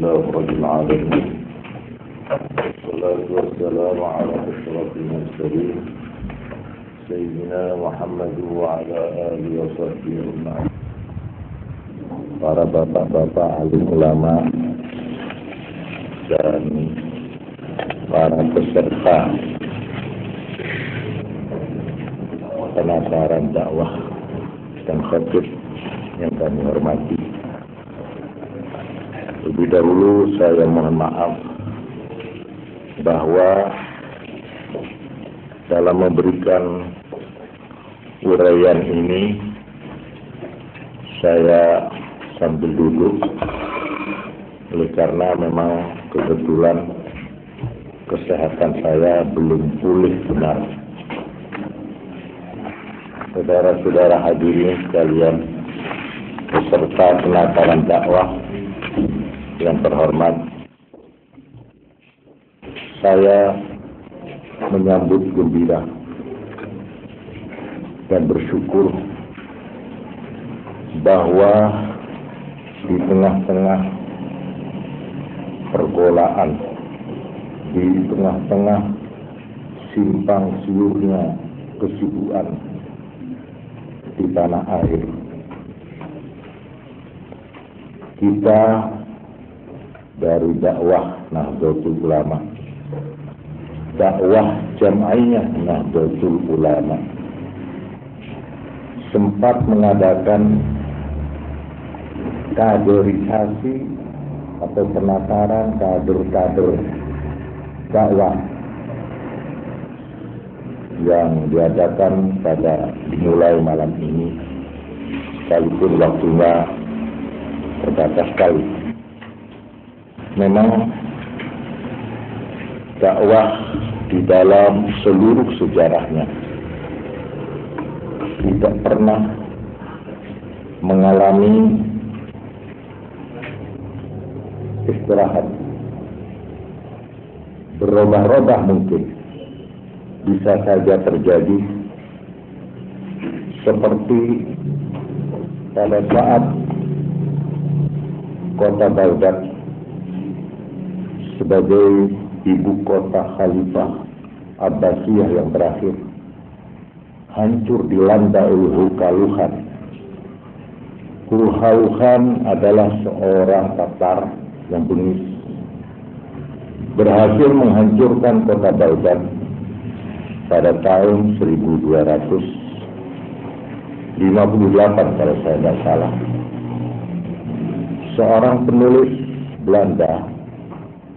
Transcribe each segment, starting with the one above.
لله رب العالمين والصلاة والسلام على أشرف المرسلين سيدنا محمد وعلى آله وصحبه أجمعين. Para bapak-bapak alim ulama dan para peserta penasaran dakwah dan khatib yang kami hormati. Lebih dahulu saya mohon maaf bahwa dalam memberikan uraian ini saya sambil duduk oleh karena memang kebetulan kesehatan saya belum pulih benar. Saudara-saudara hadirin sekalian, peserta penataran dakwah yang terhormat, saya menyambut gembira dan bersyukur bahwa di tengah-tengah pergolakan, di tengah-tengah simpang siurnya kesibukan di tanah air, kita dari dakwah Nahdlatul Ulama, dakwah Jam'iyah Nahdlatul Ulama, sempat mengadakan kaderisasi atau penataran kader-kader dakwah yang diadakan pada dimulai malam ini, sekalipun waktunya terbatas sekali. Memang dakwah di dalam seluruh sejarahnya tidak pernah mengalami istirahat. Berubah-ubah mungkin bisa saja terjadi, seperti pada saat kota Baghdad sebagai ibu kota Khalifah Abbasiyah yang terakhir hancur dilanda oleh Hukal-Khan. Hukal-Khan adalah seorang Tatar yang bengis, berhasil menghancurkan kota Baghdad pada tahun 1258 kalau saya tidak salah. Seorang penulis Belanda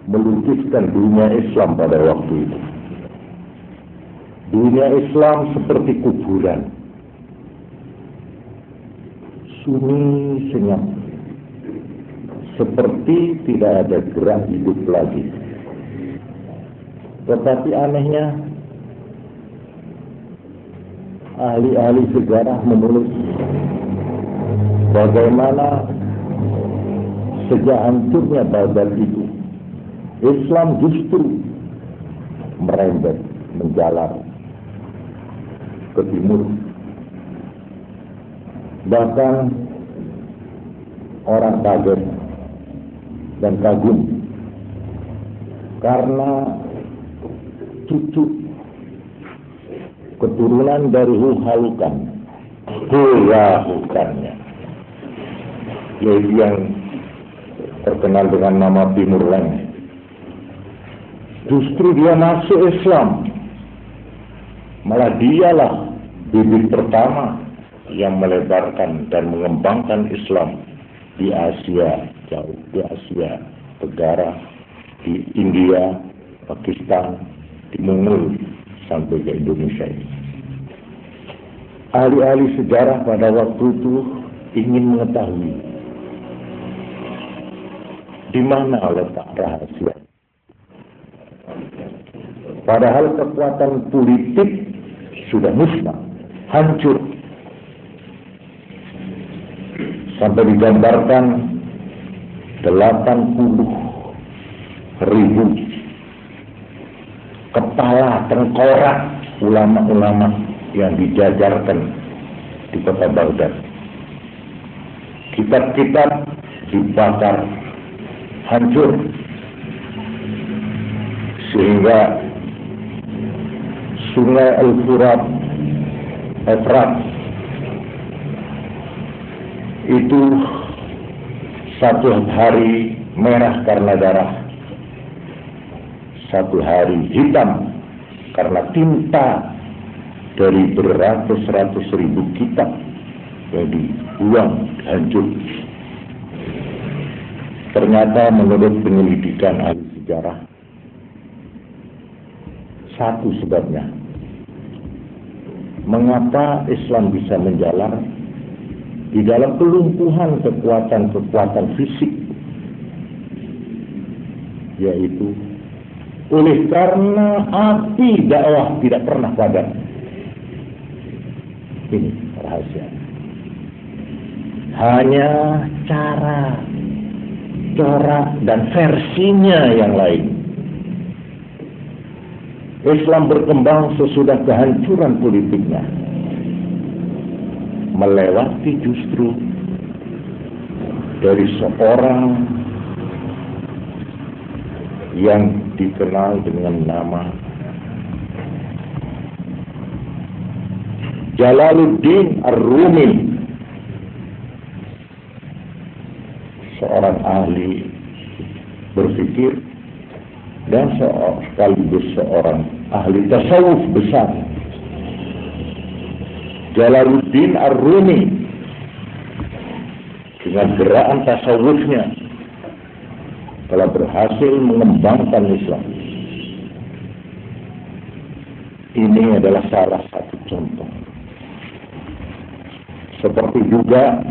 melukiskan dunia Islam pada waktu itu. Dunia Islam seperti kuburan, sunyi senyap, seperti tidak ada gerak hidup lagi. Tetapi anehnya, ahli-ahli sejarah menulis bagaimana sejak hancurnya Baghdad itu, Islam justru merembet, menjalar ke timur. Bahkan orang kaget dan kagum karena cucu keturunan dari Hukal-Khan, yaitu yang terkenal dengan nama Timur Leng, justru dia masuk Islam. Malah dialah bibit pertama yang melebarkan dan mengembangkan Islam di Asia jauh, di Asia Tenggara, di India, Pakistan, di Mongol sampai ke Indonesia ini. Ahli-ahli sejarah pada waktu itu ingin mengetahui di mana letak rahasia. Padahal kekuatan politik sudah musnah, hancur. Sampai digambarkan 80.000 kepala tengkorak ulama-ulama yang dijajarkan di kota Baghdad. Kitab-kitab dibakar, hancur, sehingga sungai Al-Furat, Efrat itu satu hari merah karena darah, satu hari hitam karena tinta dari beratus-ratus ribu kitab yang dibuang, hancur. Ternyata menurut penyelidikan ahli sejarah, satu sebabnya mengapa Islam bisa menjalar di dalam kelumpuhan kekuatan-kekuatan fisik, yaitu oleh karena api dakwah tidak pernah padam. Ini rahasia. Hanya cara, corak, dan versinya yang lain. Islam berkembang sesudah kehancuran politiknya, melewati justru dari seorang yang dikenal dengan nama Jalaluddin Ar-Rumi, seorang ahli berpikir dan sekaligus seorang ahli tasawuf besar. Jalaluddin Ar-Rumi dengan gerakan tasawufnya telah berhasil mengembangkan Islam. Ini adalah salah satu contoh. Seperti juga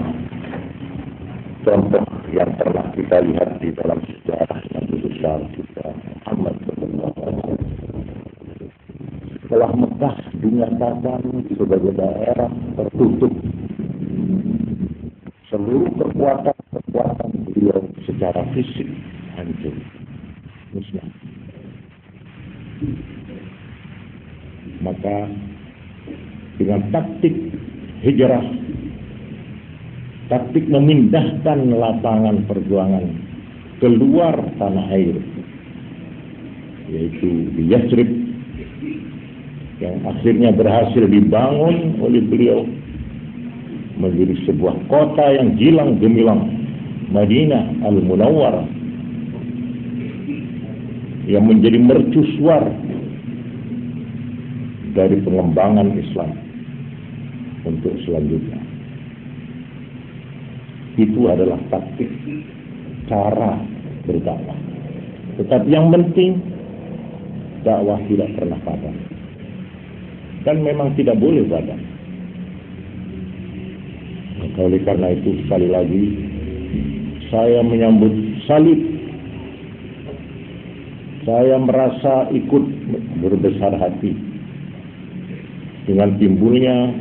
contoh yang pernah kita lihat di dalam sejarah yang besar kita, Muhammad SAW. Setelah Mekah dinyatakan sebagai daerah tertutup, seluruh kekuatan beliau secara fisik hancur, musnah. Maka dengan taktik hijrah, taktik memindahkan lapangan perjuangan keluar tanah air, yaitu di Yathrib, yang akhirnya berhasil dibangun oleh beliau menjadi sebuah kota yang gilang gemilang, Madinah Al-Munawwarah, yang menjadi mercusuar dari pengembangan Islam untuk selanjutnya. Itu adalah taktik, cara berdakwah. Tetapi yang penting, dakwah tidak pernah padam. Dan memang tidak boleh padam. Maka oleh karena itu, sekali lagi, saya menyambut salib. Saya merasa ikut berbesar hati dengan timbulnya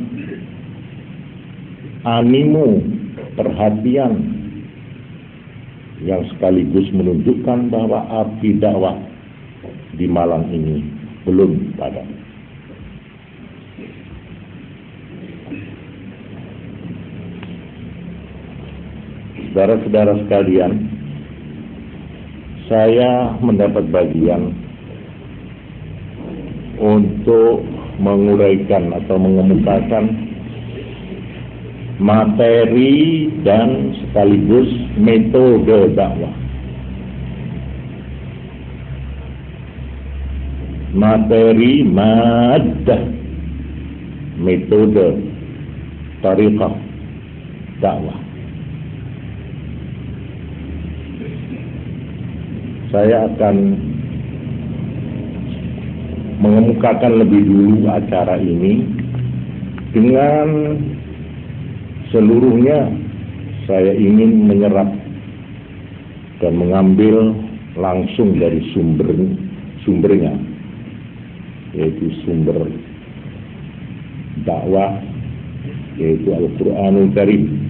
animo, perhatian yang sekaligus menunjukkan bahwa api dakwah di Malang ini belum padam. Saudara-saudara sekalian, saya mendapat bagian untuk menguraikan atau mengemukakan materi dan sekaligus metode dakwah. Materi, maddah, metode, tariqah dakwah. Saya akan mengemukakan lebih dulu acara ini dengan seluruhnya. Saya ingin menyerap dan mengambil langsung dari sumbernya, yaitu sumber dakwah, yaitu Al-Quranul Karim.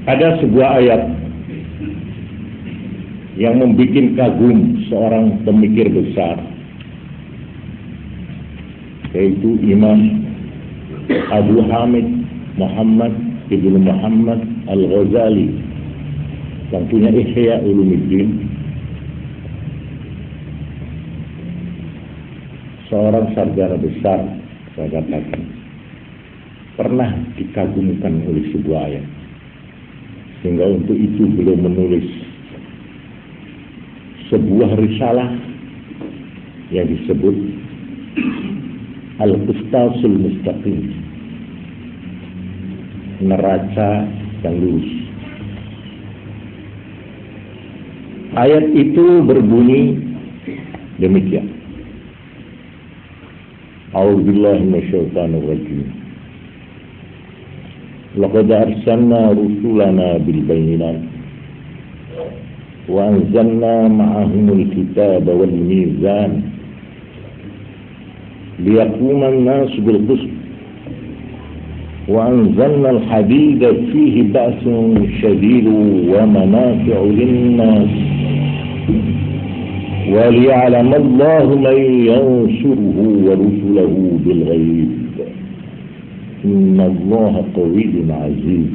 Ada sebuah ayat yang membuat kagum seorang pemikir besar, yaitu Imam Abu Hamid Muhammad Ibnu Muhammad Al-Ghazali yang punya Ihya Ulumuddin, seorang sarjana besar, saya katakan, pernah dikagumkan oleh sebuah ayat, sehingga untuk itu beliau menulis sebuah risalah yang disebut Al-Qistasul Mustaqim, neraca yang lurus. Ayat itu berbunyi demikian. A'udzubillahi minasyaitonir rajim. Laqad arsalna rusulana bil bayyinat wa anzalna ma'ahumul kitaba wal mizan liyaquma an-nasu bil qist wa anzalna al-hadida fihi ba'sun shadidun wa manafi'u lin-nas وَلِيَعْلَمَ اللَّهُ مَنْ يَنْصُرُهُ وَرُسُلَهُ بِالْغَيْبِ إِنَّ اللَّهَ قَوِيٌّ عَزِيزٌ.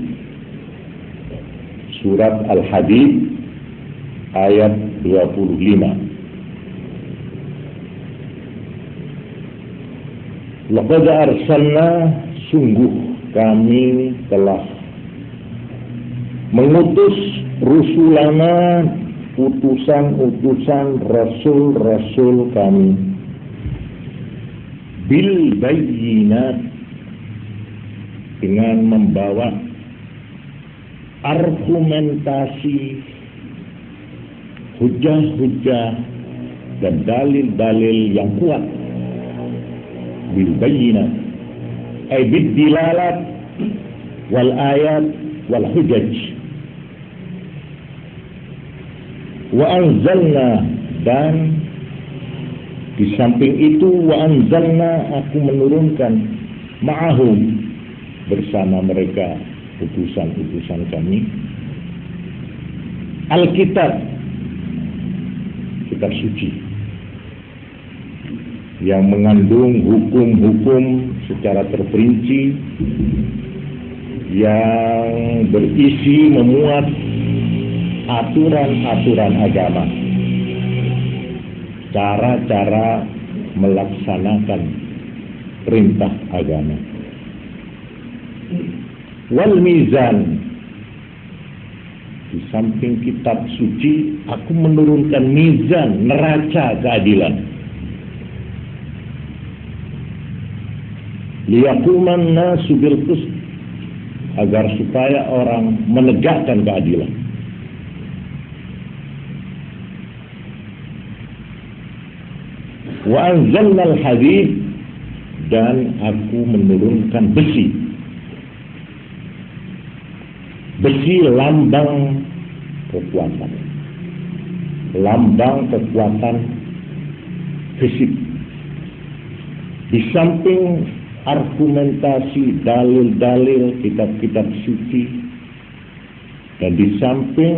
Surat Al-Hadid ayat 25. Laqad arsalna, sungguh kami telah mengutus rusulana, utusan-utusan rasul-rasul kami, bil bayyinat, dengan membawa argumentasi, hujah-hujah dan dalil-dalil yang kuat. Bil bayyinat ay bid dilalat wal ayat wal hujaj. Wa anzalna, dan di samping itu wa anzalna, aku menurunkan ma'ahum, bersama mereka, utusan-utusan kami, Alkitab, kitab suci yang mengandung hukum-hukum secara terperinci, yang berisi, memuat aturan-aturan agama, cara-cara melaksanakan perintah agama. Wal mizan, di samping kitab suci aku menurunkan mizan, neraca keadilan. Liyaquman nasu bil qist, agar supaya orang menegakkan keadilan. Wa anzalna al-hadid, dan aku menurunkan besi. Besi lambang kekuatan, lambang kekuatan fisik. Di samping argumentasi, dalil-dalil, kitab-kitab suci, dan di samping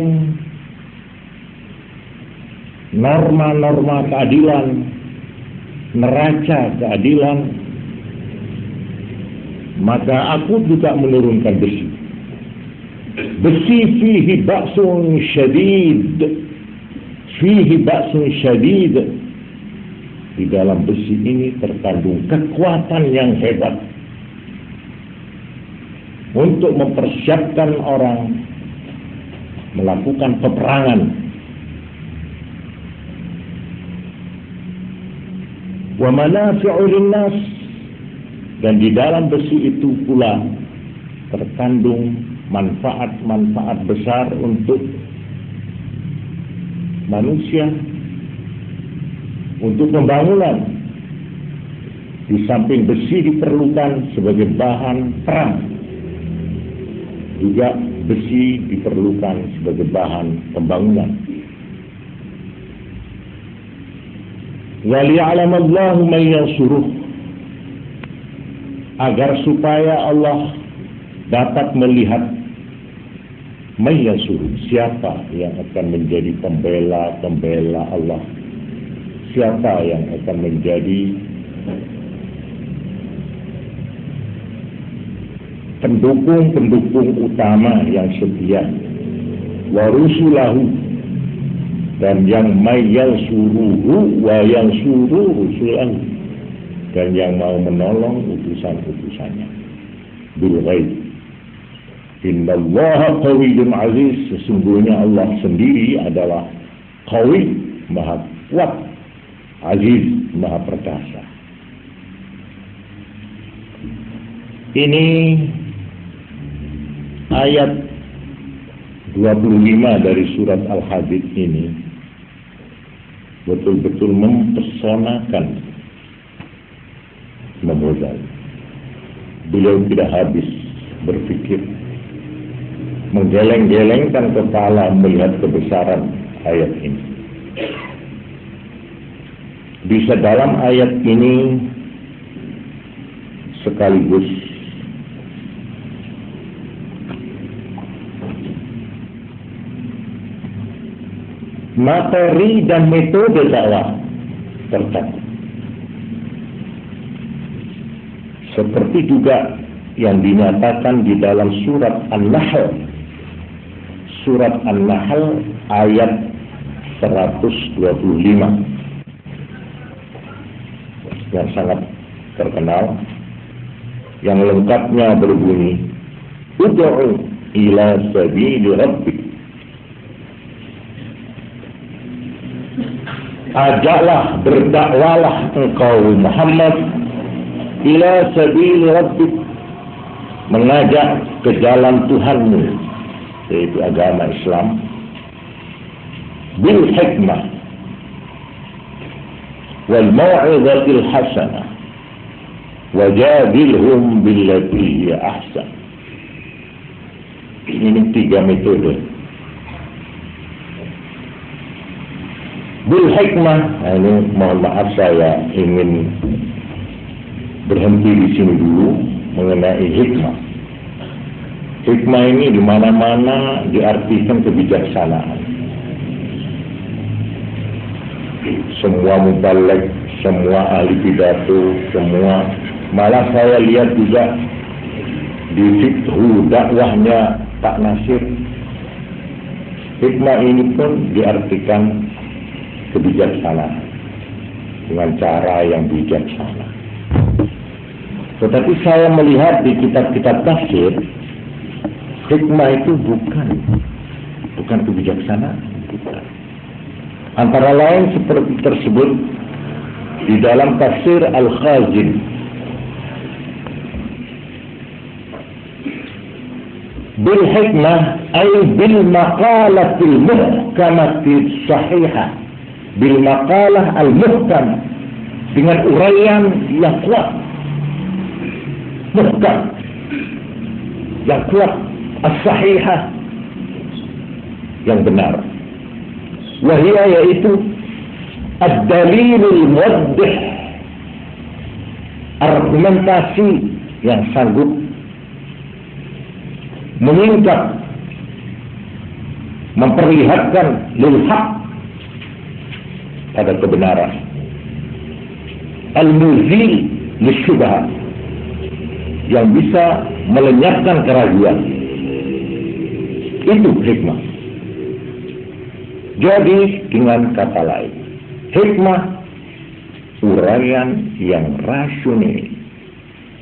norma-norma keadilan, neraca keadilan, maka aku juga menurunkan besi. Besi fihi ba'sun syadid, fihi ba'sun syadid. Di dalam besi ini terkandung kekuatan yang hebat untuk mempersiapkan orang melakukan peperangan. Wa manafi'u linnas, dan di dalam besi itu pula terkandung manfaat-manfaat besar untuk manusia, untuk pembangunan. Di samping besi diperlukan sebagai bahan perang, juga besi diperlukan sebagai bahan pembangunan. Waliya'lamallahu man yansuruh, agar supaya Allah dapat melihat man yansuruh, siapa yang akan menjadi pembela Allah, siapa yang akan menjadi pendukung-pendukung utama yang setia, wa rusulahu, dan yang mayyal suruhu wa yang suruh rusulahu, dan yang mau menolong utusan-utusannya. Bil ghaib. Innallaha qawiyyun aziz, sesungguhnya Allah sendiri adalah qawi, maha kuat, aziz, maha perkasa. Ini ayat 25 dari surat Al-Hadid ini betul-betul mempesonakan Imam Ghazali. Beliau tidak habis berpikir, menggeleng-gelengkan kepala melihat kebesaran ayat ini. Bisa dalam ayat ini sekaligus materi dan metode dakwah tercakup. Seperti juga yang dinyatakan di dalam surat An-Nahl. Surat An-Nahl ayat 125 yang sangat terkenal, yang lengkapnya berbunyi, ud'u ila sabili rabbik, ajaklah, berdakwalah engkau Muhammad, ila sabili rabbik, mengajak ke jalan Tuhanmu, yaitu agama Islam, bil hikmah wal mau'izatil hasanah wajadilhum billati hiya ahsan. Ini 3 metode. Bil hikmah, ini mohon maaf saya ingin berhenti di sini dulu mengenai hikmah. Hikmah ini di mana-mana diartikan kebijaksanaan. Semua mubaligh, semua ahli pidato, semua, malah saya lihat juga di fiqhu dakwahnya Pak Nasir, hikmah ini pun diartikan kebijaksanaan dengan cara yang bijaksana. Tetapi saya melihat di kitab-kitab tafsir, hikmah itu bukan kebijaksanaan, bukan. Antara lain seperti tersebut di dalam tafsir Al-Khazin, bil hikmah ay bil maqalatil muhkamati sahihah, bil maqalah al-muhkam, dengan uraian yang kuat, muhkam, yang kuat, as-sahihah, yang benar. Wahia, yaitu ad-dalilul muwaddih, argumentasi yang sanggup menyingkap, memperlihatkan lil haq, pada kebenaran, al-muzil lisyubhat, yang bisa melenyapkan keraguan. Itu hikmah. Jadi dengan kata lain, hikmah uraian yang rasional,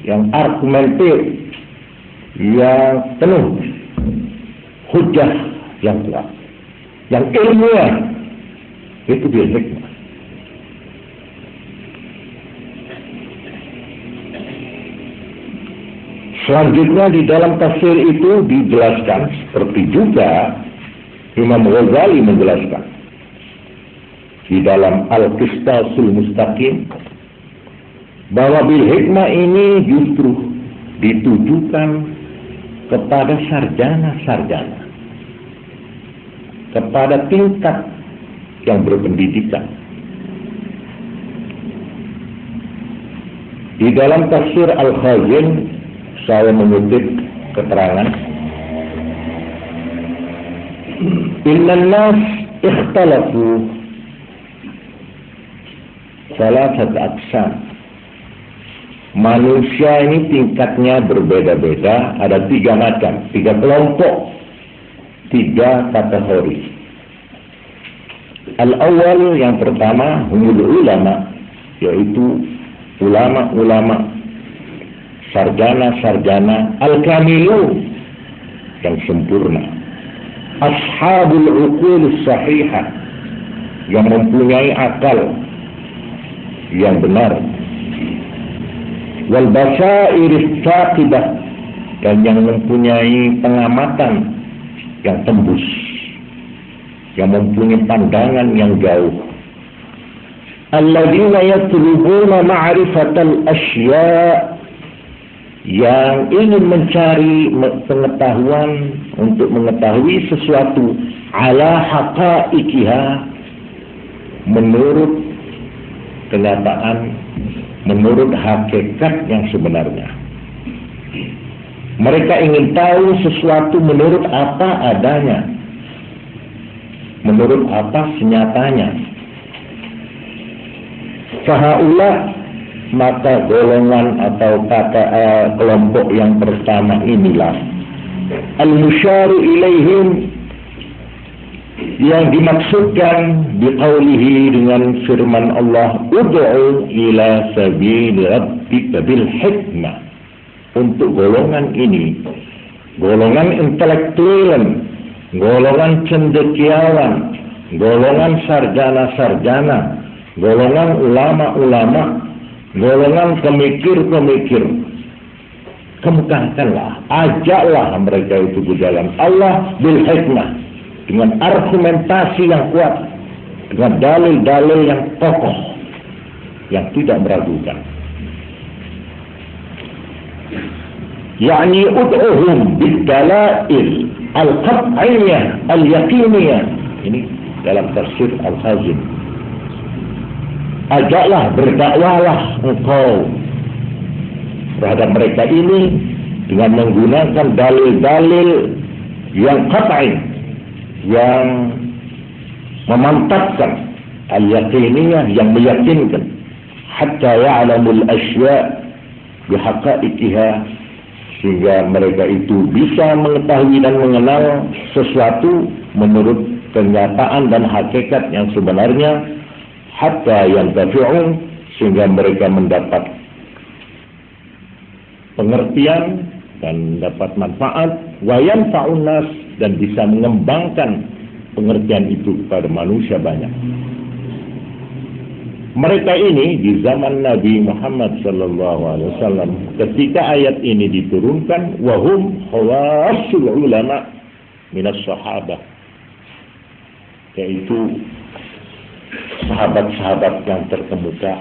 yang argumentif, yang penuh hujah yang kuat, yang ilmiah, itu dia hikmah. Selanjutnya di dalam tafsir itu dijelaskan, seperti juga Imam Ghazali menjelaskan di dalam Al-Qistasul Mustaqim, bahwa bil hikmah ini justru ditujukan kepada sarjana-sarjana, kepada tingkat yang berpendidikan. Di dalam tafsir Al-Khazin saya mengutip keterangan, innan nas ikhtalafu salasat aqsam Manusia ini tingkatnya berbeda-beda, ada 3 macam, 3 kelompok, 3 kategori. Al-awwal, yang pertama, humul ulama, yaitu ulama-ulama, sarjana-sarjana, al-kamilun, yang sempurna. Ashabul uqul sahihah, yang mempunyai akal yang benar. Wal basair saqidah, dan yang mempunyai pengamatan yang tembus, yang mempunyai pandangan yang jauh. Alladzina yatlubuna ma'rifatal asya', yang ingin mencari pengetahuan untuk mengetahui sesuatu, ala haqa'iqiha, menurut kenyataan, menurut hakikat yang sebenarnya. Mereka ingin tahu sesuatu menurut apa adanya, menurut apa senyatanya. Fahaula, maka golongan atau kelompok yang pertama inilah al-musyaru ilaihim, yang dimaksudkan biqaulihi, dengan firman Allah, ud'u ila sabili rabbika bil hikmah. Untuk golongan ini, golongan intelektual, golongan cendekiawan, golongan sarjana-sarjana, golongan ulama-ulama, golongan pemikir-pemikir, kemukakanlah, ajaklah mereka itu ke jalan Allah bil hikmah, dengan argumentasi yang kuat, dengan dalil-dalil yang kokoh, yang tidak meragukan. Yani ud'uhum bid-dalail al-qat'iyyah al-yaqiniyah. Ini dalam tafsir Al-Khazin. Ajaklah, berdakwahlah engkau terhadap mereka ini dengan menggunakan dalil-dalil yang qat'i, yang memantapkan, al-yaqiniyah, yang meyakinkan, hatta ya'lamul asya' bihaqa'iqiha, sehingga mereka itu bisa mengetahui dan mengenal sesuatu menurut kenyataan dan hakikat yang sebenarnya, hatta yantafi'un, sehingga mereka mendapat pengertian dan dapat manfaat, wa yanfa'un nas, dan bisa mengembangkan pengertian itu kepada manusia banyak. Mereka ini di zaman Nabi Muhammad SAW, ketika ayat ini diturunkan, wahum khawasul ulama minas sahabah, yaitu sahabat-sahabat yang terkemuka,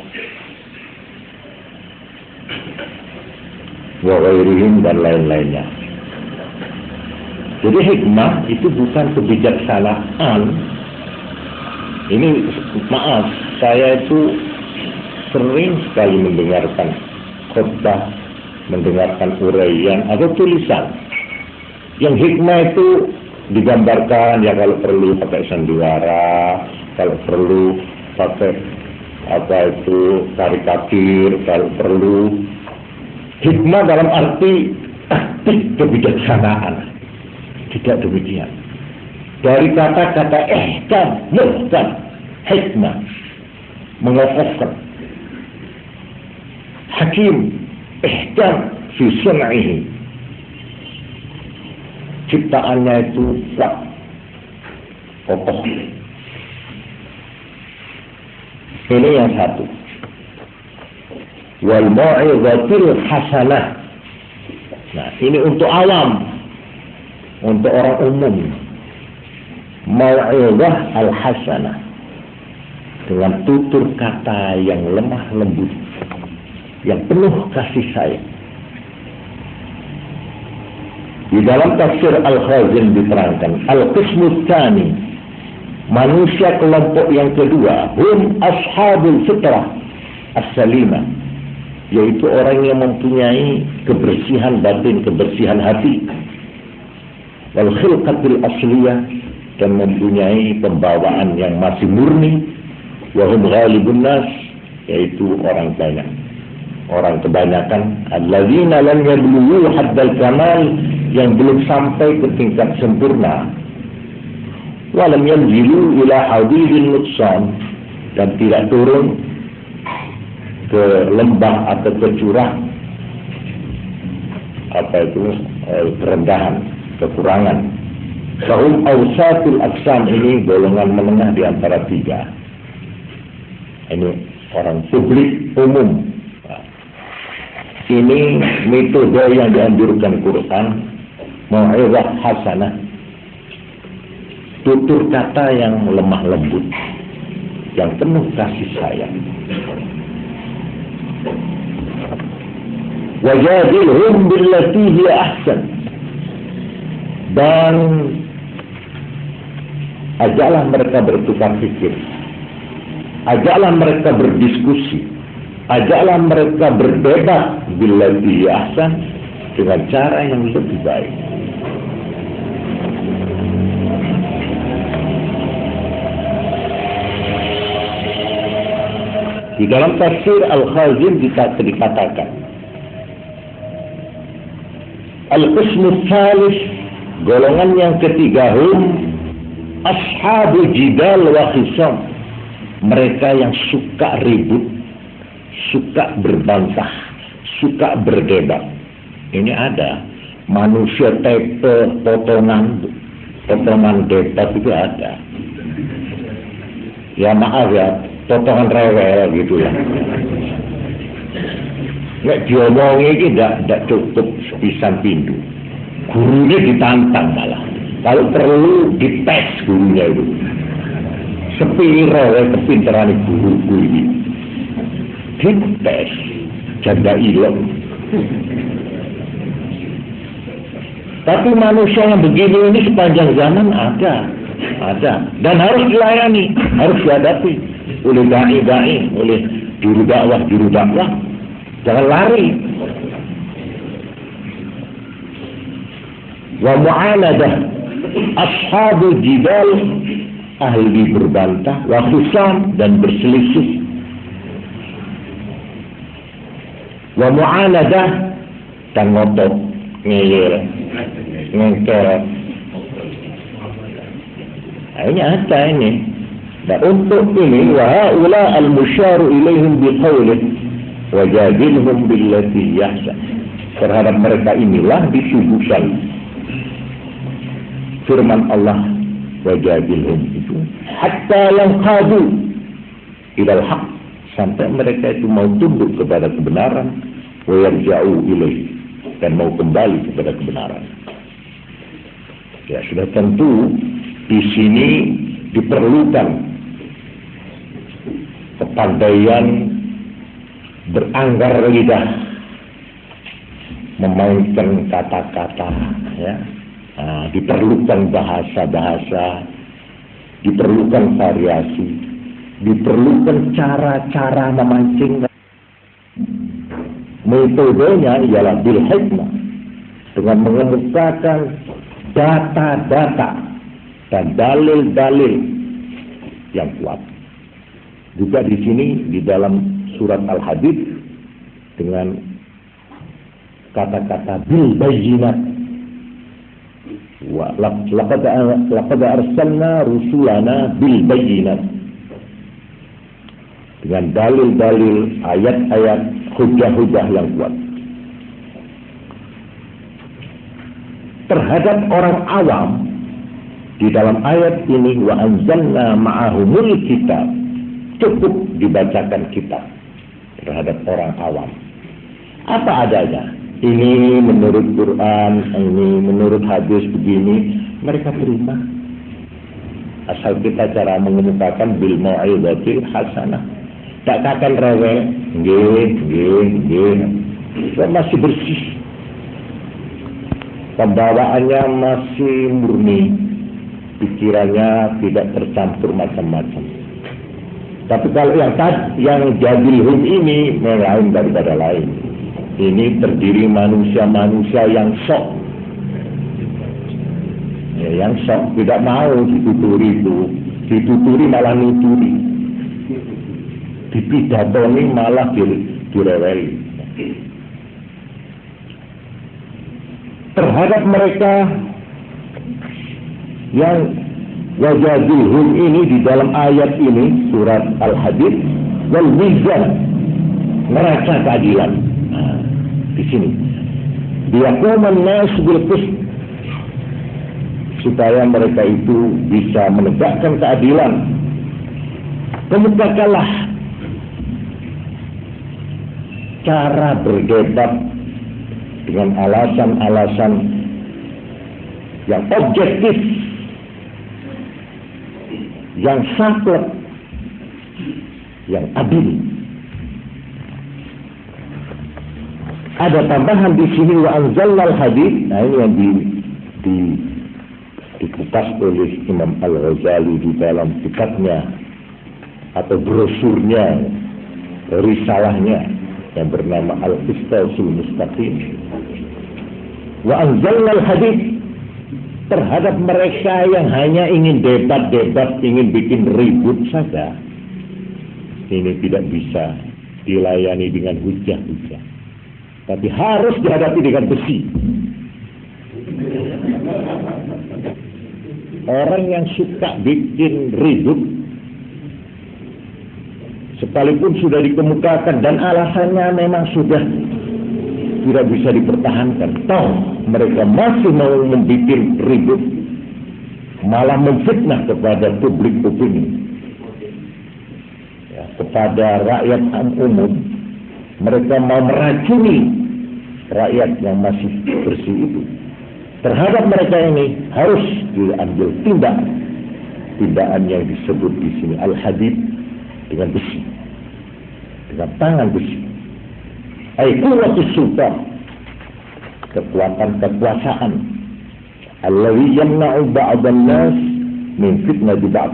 wa ghairihim, dan lain-lainnya. Jadi hikmah itu bukan kebijaksanaan. Ini maaf, saya itu sering sekali mendengarkan khutbah, mendengarkan uraian atau tulisan yang hikmah itu digambarkan, ya kalau perlu pakai sandiwara, kalau perlu pakai karikatur, kalau perlu hikmah dalam arti taktik kebijaksanaan. Tidak demikian. Dari kata-kata ihkam, muhkam, hikmah, mengokohkan. Hakim, ihkam fi sun'ihi, ciptaannya itu kuat, kokoh. Ini yang satu. Wal mau'izatil hasanah. Nah, ini untuk awam, untuk orang umum. Mau'izah al-hasanah, dengan tutur kata yang lemah lembut, yang penuh kasih sayang. Di dalam tafsir Al-Khazin diterangkan, al-qismu tsani, manusia kelompok yang kedua, hum ashabul fitrah as-salimah, yaitu orang yang mempunyai kebersihan batin, kebersihan hati, wal khilqatil asliyah, dan mempunyai pembawaan yang masih murni, wa hum ghalibun nas, yaitu orang banyak, orang kebanyakan alladzina lam yablughu haddal kamal, yang belum sampai ke tingkat sempurna, wa lam yanzilu ila hadidin nutsan, dan tidak turun ke lembah atau ke curah kerendahan, kekurangan. Sahum awsatul aksam, ini golongan menengah di antara tiga. Ini orang publik umum. Ini metode yang dianjurkan Quran, mau'izah hasanah, tutur kata yang lemah lembut, yang penuh kasih sayang. Wajadilhum billati hiya ahsan, dan ajaklah mereka bertukar fikir, ajaklah mereka berdiskusi, ajaklah mereka berdebat billati hiya ahsan, dengan cara yang lebih baik. Di dalam tafsir Al-Khazin dikatakan Al-Qismu Thalith, golongan yang ketiga, ashabu jidal wa khisam, mereka yang suka ribut, suka berbantah, suka berdebat. Ini ada manusia tepe, potongan debat itu ada. Ya maaf ya, potongan rewel gitu ya. Nek diomongi iki ndak cukup sepisan pindu. Gurunya ditantang malah. Kalau perlu dites gurunya itu. Sepiro kepintaran guruku ini. Dites, jaga ilmu. Tapi manusia yang begini ini sepanjang zaman ada, dan harus dilayani, harus dihadapi oleh dai, oleh juru dakwah. Jangan lari. Wa mu'aladah ashabul jidal, ahli berbantah, wa khusam, dan berselisih. Wa mu'aladah, dan ngotot, ngeyel, ngengkeret. Ini ada ini. Dan untuk ini, wa ha'ula al-musyaru ilaihim biqawlih wajadilhum billati yahsan, terhadap mereka inilah ditujukan firman Allah wajadilhum itu hatta yanqadu ilal haq, sampai mereka itu mau tunduk kepada kebenaran, wa yarja'u ilaih, dan mau kembali kepada kebenaran. Ya sudah tentu di sini diperlukan kepandaian beranggar lidah, memainkan kata-kata, ya. Diperlukan bahasa-bahasa, diperlukan variasi, diperlukan cara-cara memancing. Metodenya ialah bil hikmah, dengan mengemukakan data-data dan dalil-dalil yang kuat. Juga di sini di dalam surat Al-Hadid dengan kata-kata bil bayyinat, wa laqad arsalna rusulana bil bayyinat, dengan dalil-dalil, ayat-ayat, hujah-hujah yang kuat. Terhadap orang awam di dalam ayat ini, wa anzalna ma'ahumul kitab, cukup dibacakan kitab terhadap orang awam. Apa adanya. Ini menurut Quran, ini menurut hadis begini, mereka terima. Asal kita cara mengemukakan bil mau'izatil hasanah. Tak akan rewel, nggih. Masih bersih. Pembawaannya masih murni. Pikirannya tidak tercampur macam-macam. Tapi kalau yang jadilhum ini lain daripada lain. Ini terdiri manusia-manusia yang sok. Ya, yang sok tidak mau dituturi itu. Dituturi malah nuturi. Dipidatoni malah direweli. terhadap mereka yang wajadilhum ini di dalam ayat ini surat Al-Hadid, wal mizan, neraca keadilan. Nah, di sini biyaquman nas bil qist, supaya mereka itu bisa menegakkan keadilan. Kemukakanlah cara berdebat dengan alasan-alasan yang objektif, yang saklek, yang adil. Ada tambahan di sini wa anzalnal hadid. Nah, ini yang dikupas oleh Imam Al-Ghazali di dalam kitabnya atau brosurnya, risalahnya yang bernama Al-Qistasul Mustaqim. Wa anzalnal hadid, terhadap mereka yang hanya ingin debat-debat, ingin bikin ribut saja. Ini tidak bisa dilayani dengan hujah-hujah, tapi harus dihadapi dengan besi. Orang yang suka bikin ribut, sekalipun sudah dikemukakan dan alasannya memang sudah tidak bisa dipertahankan, toh mereka masih mau membuat ribut, malah memfitnah kepada publik opini, ya, kepada rakyat umum. Mereka mau meracuni rakyat yang masih bersih itu. Terhadap mereka ini harus diambil tindakan yang disebut di sini al-hadid, dengan besi, dengan tangan besi. Quwwatus sultan, kekuatan kekuasaan, alladzi yamna'u ba'dhan nas min fitnati ba'd,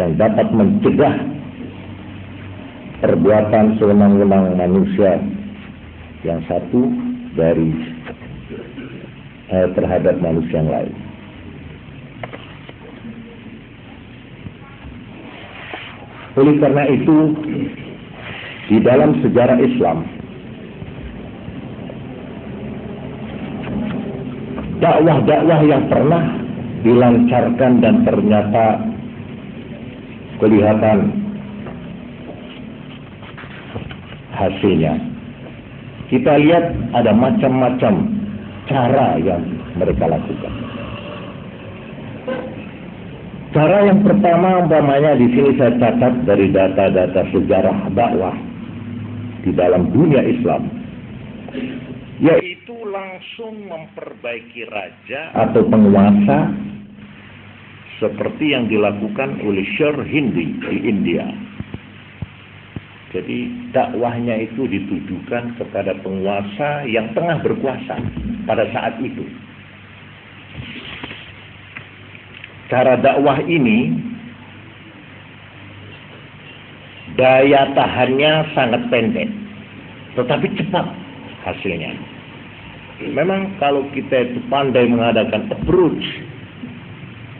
yang dapat mencegah perbuatan sewenang-wenang manusia yang satu dari terhadap manusia yang lain. Oleh karena itu, di dalam sejarah Islam, dakwah-dakwah yang pernah dilancarkan dan ternyata kelihatan hasilnya, kita lihat ada macam-macam cara yang mereka lakukan. Cara yang pertama, umpamanya di sini saya catat dari data-data sejarah dakwah di dalam dunia Islam, yaitu langsung memperbaiki raja atau penguasa seperti yang dilakukan oleh Sher Hindi di India. Jadi dakwahnya itu ditujukan kepada penguasa yang tengah berkuasa pada saat itu. Cara dakwah ini daya tahannya sangat pendek, tetapi cepat hasilnya. Memang kalau kita itu pandai mengadakan approach,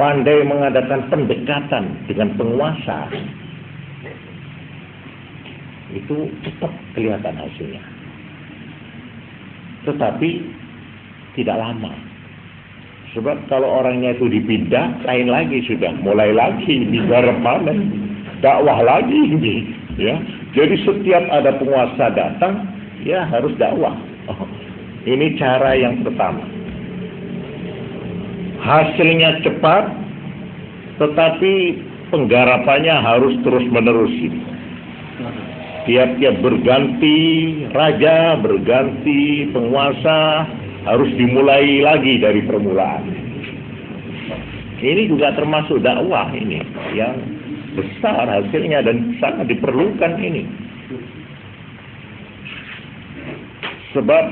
pandai mengadakan pendekatan dengan penguasa, itu cepat kelihatan hasilnya. Tetapi tidak lama. Sebab kalau orangnya itu dipindah, lain lagi sudah, mulai lagi digarap panen, dakwah lagi, ya. Jadi setiap ada penguasa datang, ya harus dakwah. Ini cara yang pertama. Hasilnya cepat, tetapi penggarapannya harus terus-menerus. Tiap-tiap berganti raja, berganti penguasa, harus dimulai lagi dari permulaan. Ini juga termasuk dakwah ini yang besar hasilnya dan sangat diperlukan ini. Sebab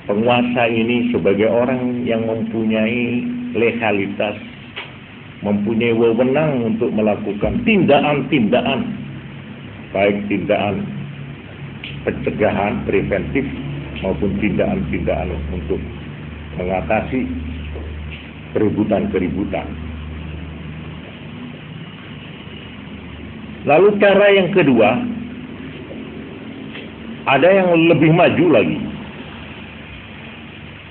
penguasa ini sebagai orang yang mempunyai legalitas, mempunyai wewenang untuk melakukan tindakan-tindakan, baik tindakan pencegahan preventif maupun tindakan-tindakan untuk mengatasi keributan-keributan. Lalu cara yang kedua, ada yang lebih maju lagi.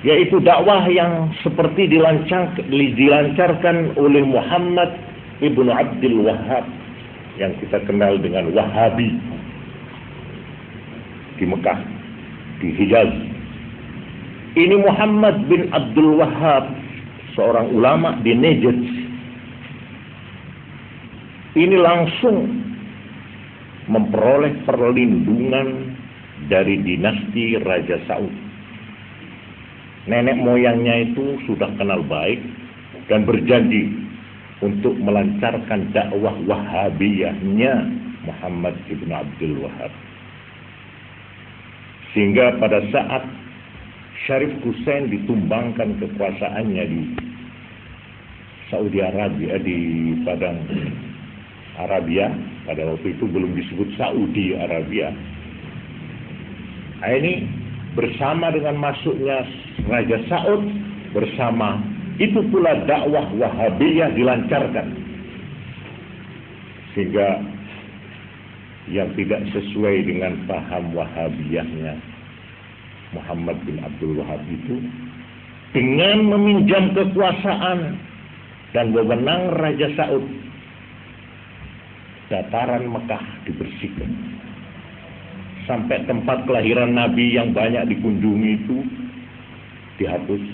yaitu dakwah yang seperti dilancarkan oleh Muhammad ibnu Abdul Wahhab yang kita kenal dengan Wahabi di Mekah, di Hijaz. Ini Muhammad bin Abdul Wahhab, seorang ulama di Najd. Ini langsung memperoleh perlindungan dari dinasti Raja Saud. Nenek moyangnya itu sudah kenal baik dan berjanji untuk melancarkan dakwah Wahabiyahnya Muhammad ibn Abdul Wahhab. Sehingga pada saat Syarif Hussein ditumbangkan kekuasaannya di Saudi Arabia, di Padang Arabia, pada waktu itu belum disebut Saudi Arabia. Nah, ini bersama dengan masuknya Raja Saud, bersama itu pula dakwah Wahabiyah dilancarkan. Sehingga yang tidak sesuai dengan paham Wahabiyahnya Muhammad bin Abdul Wahhab itu, dengan meminjam kekuasaan dan wewenang Raja Saud, dataran Mekah dibersihkan. Sampai tempat kelahiran Nabi yang banyak dikunjungi itu dihapus,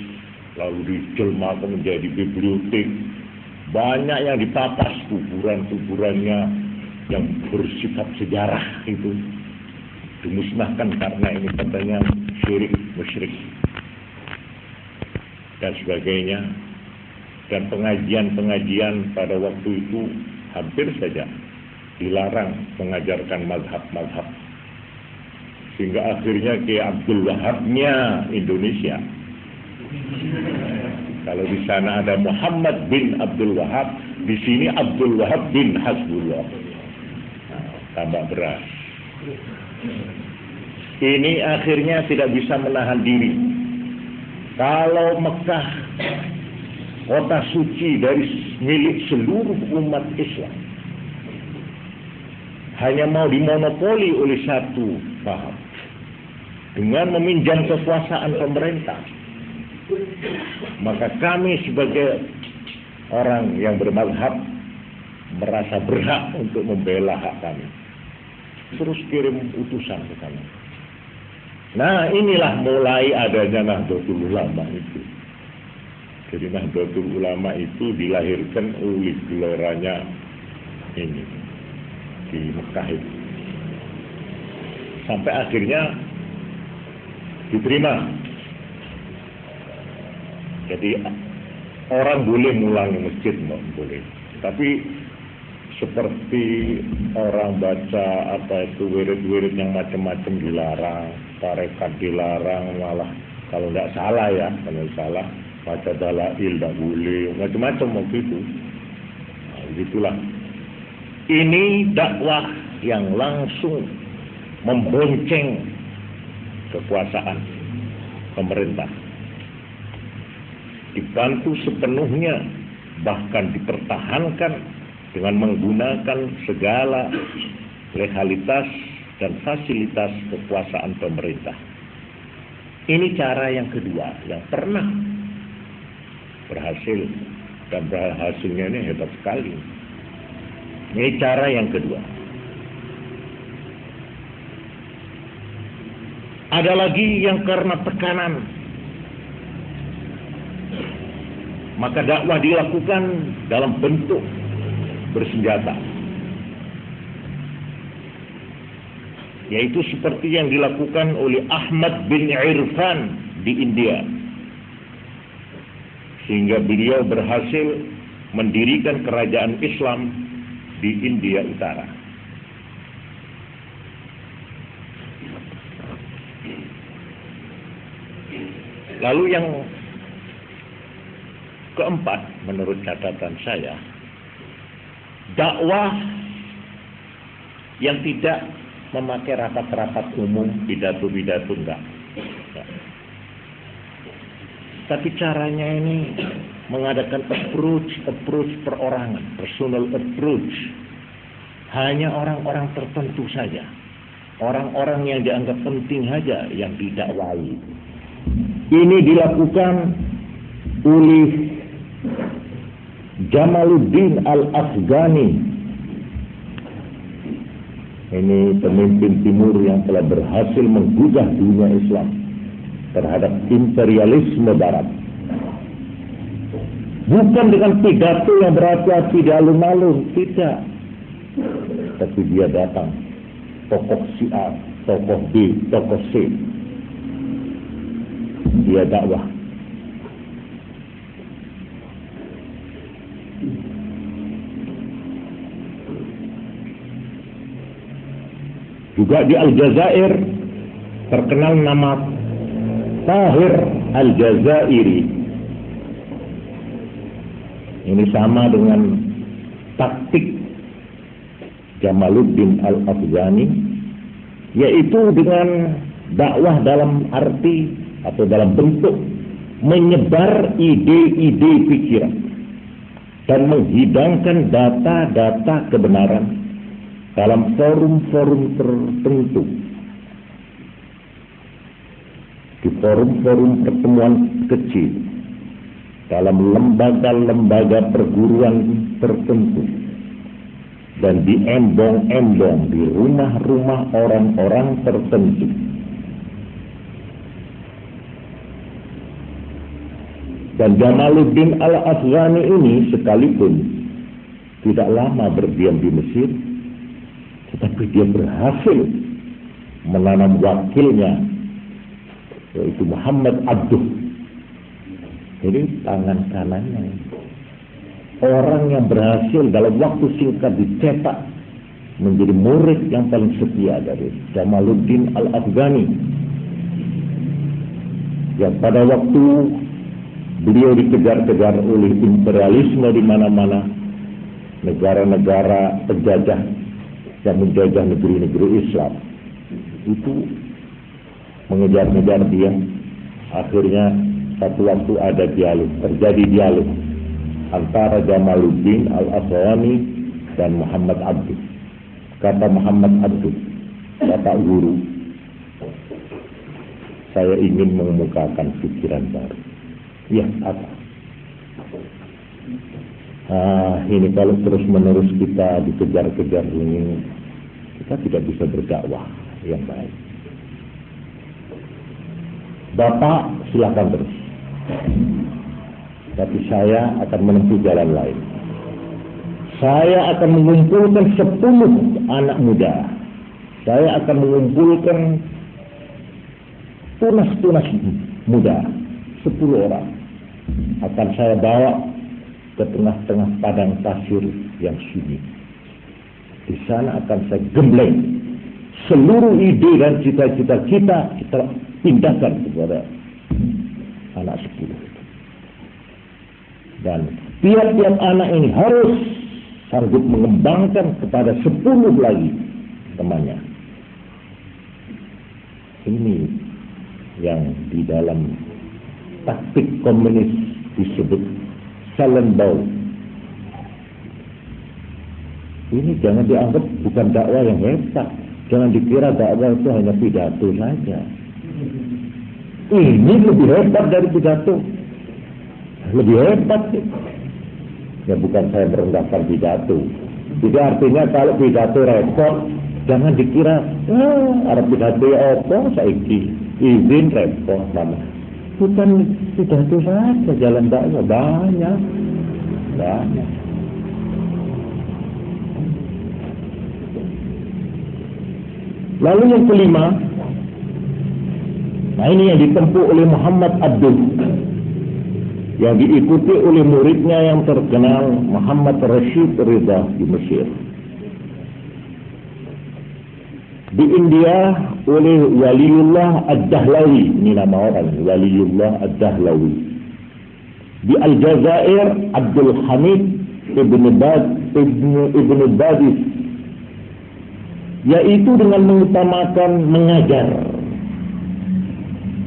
lalu dijelmakan menjadi bibliotek. Banyak yang dipapas, kuburan-kuburannya yang bersifat sejarah itu dimusnahkan karena ini katanya syirik, musyrik dan sebagainya. Dan pengajian-pengajian pada waktu itu hampir saja dilarang mengajarkan mazhab-mazhab. Sehingga akhirnya Kiai Abdul Wahhabnya Indonesia. Kalau di sana ada Muhammad bin Abdul Wahhab, di sini Abdul Wahhab bin Hasbullah. Tambah beras. Ini akhirnya tidak bisa menahan diri. Kalau Mekah, kota suci dari milik seluruh umat Islam, hanya mau dimonopoli oleh satu paham dengan meminjam kekuasaan pemerintah, maka kami sebagai orang yang bermazhab merasa berhak untuk membela hak kami. Terus kirim utusan ke sana. Nah, inilah mulai adanya Nahdlatul Ulama itu. Jadi Nahdlatul Ulama itu dilahirkan oleh gelaranya ini di Mekah itu. Sampai akhirnya diterima. Jadi orang boleh ngulangi masjid, boleh. Tapi seperti orang baca wirid-wirid yang macam-macam dilarang, tarekat dilarang, malah kalau nggak salah ya, kalau salah baca dalail nggak boleh, macam-macam waktu itu. Nah, begitulah. Ini dakwah yang langsung membonceng kekuasaan pemerintah, dibantu sepenuhnya, bahkan dipertahankan dengan menggunakan segala legalitas dan fasilitas kekuasaan pemerintah. Ini cara yang kedua yang pernah berhasil, dan berhasilnya ini hebat sekali. Ini cara yang kedua. Ada lagi yang karena tekanan, maka dakwah dilakukan dalam bentuk bersenjata, yaitu seperti yang dilakukan oleh Ahmad bin Irfan di India, sehingga beliau berhasil mendirikan kerajaan Islam di India Utara. Lalu yang keempat, menurut catatan saya, dakwah yang tidak memakai rapat-rapat umum, pidato-pidato enggak. Tapi caranya ini mengadakan approach perorangan, personal approach. Hanya orang-orang tertentu saja, orang-orang yang dianggap penting saja yang didakwai. Ini dilakukan oleh Jamaluddin Al-Afghani. Ini pemimpin timur yang telah berhasil menggugah dunia Islam terhadap imperialisme barat. Bukan dengan pidato yang berarti di alun-alun, tidak. Tapi dia datang, tokoh si A, tokoh B, tokoh C. Dia dakwah. Juga di Aljazair terkenal nama Tahir Aljazairi. Ini sama dengan taktik Jamaluddin Al-Afghani, yaitu dengan dakwah dalam arti atau dalam bentuk menyebar ide-ide pikiran dan menghidangkan data-data kebenaran dalam forum-forum tertentu, di forum-forum pertemuan kecil, dalam lembaga-lembaga perguruan tertentu, dan di embong-embong di rumah-rumah orang-orang tertentu. Dan Jamaluddin Al-Afghani ini sekalipun tidak lama berdiam di Mesir, tetapi dia berhasil menanam wakilnya, yaitu Muhammad Abduh. Jadi tangan kanannya, orang yang berhasil dalam waktu singkat dicetak menjadi murid yang paling setia dari Jamaluddin Al-Afghani, yang pada waktu beliau dikejar-kejar oleh imperialisme di mana-mana, negara-negara penjajah yang menjajah negeri-negeri Islam itu mengejar-ngejar dia. Akhirnya satu waktu ada terjadi dialog antara Jamaluddin Al-Afghani dan Muhammad Abduh. Kata Muhammad Abduh, kata guru, saya ingin mengemukakan pikiran baru. Ya, apa? Ini kalau terus-menerus kita dikejar-kejar ini, kita tidak bisa berdakwah yang baik. Bapak silakan terus, tapi saya akan menempuh jalan lain. Saya akan mengumpulkan 10 anak muda. Saya akan mengumpulkan tunas-tunas muda, 10 orang. Akan saya bawa ke tengah-tengah padang pasir yang sunyi. Di sana akan saya gembleng seluruh ide dan cita-cita kita pindahkan kepada anak 10. Dan tiap-tiap anak ini harus sanggup mengembangkan kepada 10 lagi temannya. Ini yang di dalam taktik komunis disebut Salenbau. Ini jangan dianggap bukan dakwah yang hebat. Jangan dikira dakwah itu hanya pidato saja. Ini lebih hebat dari pidato. Lebih hebat sih. Ya bukan saya merendahkan pidato. Jadi artinya kalau pidato repot, jangan dikira ada pidato apa saiki izin repot sama. Bukan pidato saja, jalan dakwah banyak. Lalu yang kelima, nah ini yang ditempuh oleh Muhammad Abduh, yang diikuti oleh muridnya yang terkenal Muhammad Rashid Ridha di Mesir. Di India oleh Waliullah Ad-Dahlawi, ini nama orang, Waliullah Ad-Dahlawi. Di Aljazair Abdul Hamid Ibn Badis, yaitu dengan mengutamakan mengajar,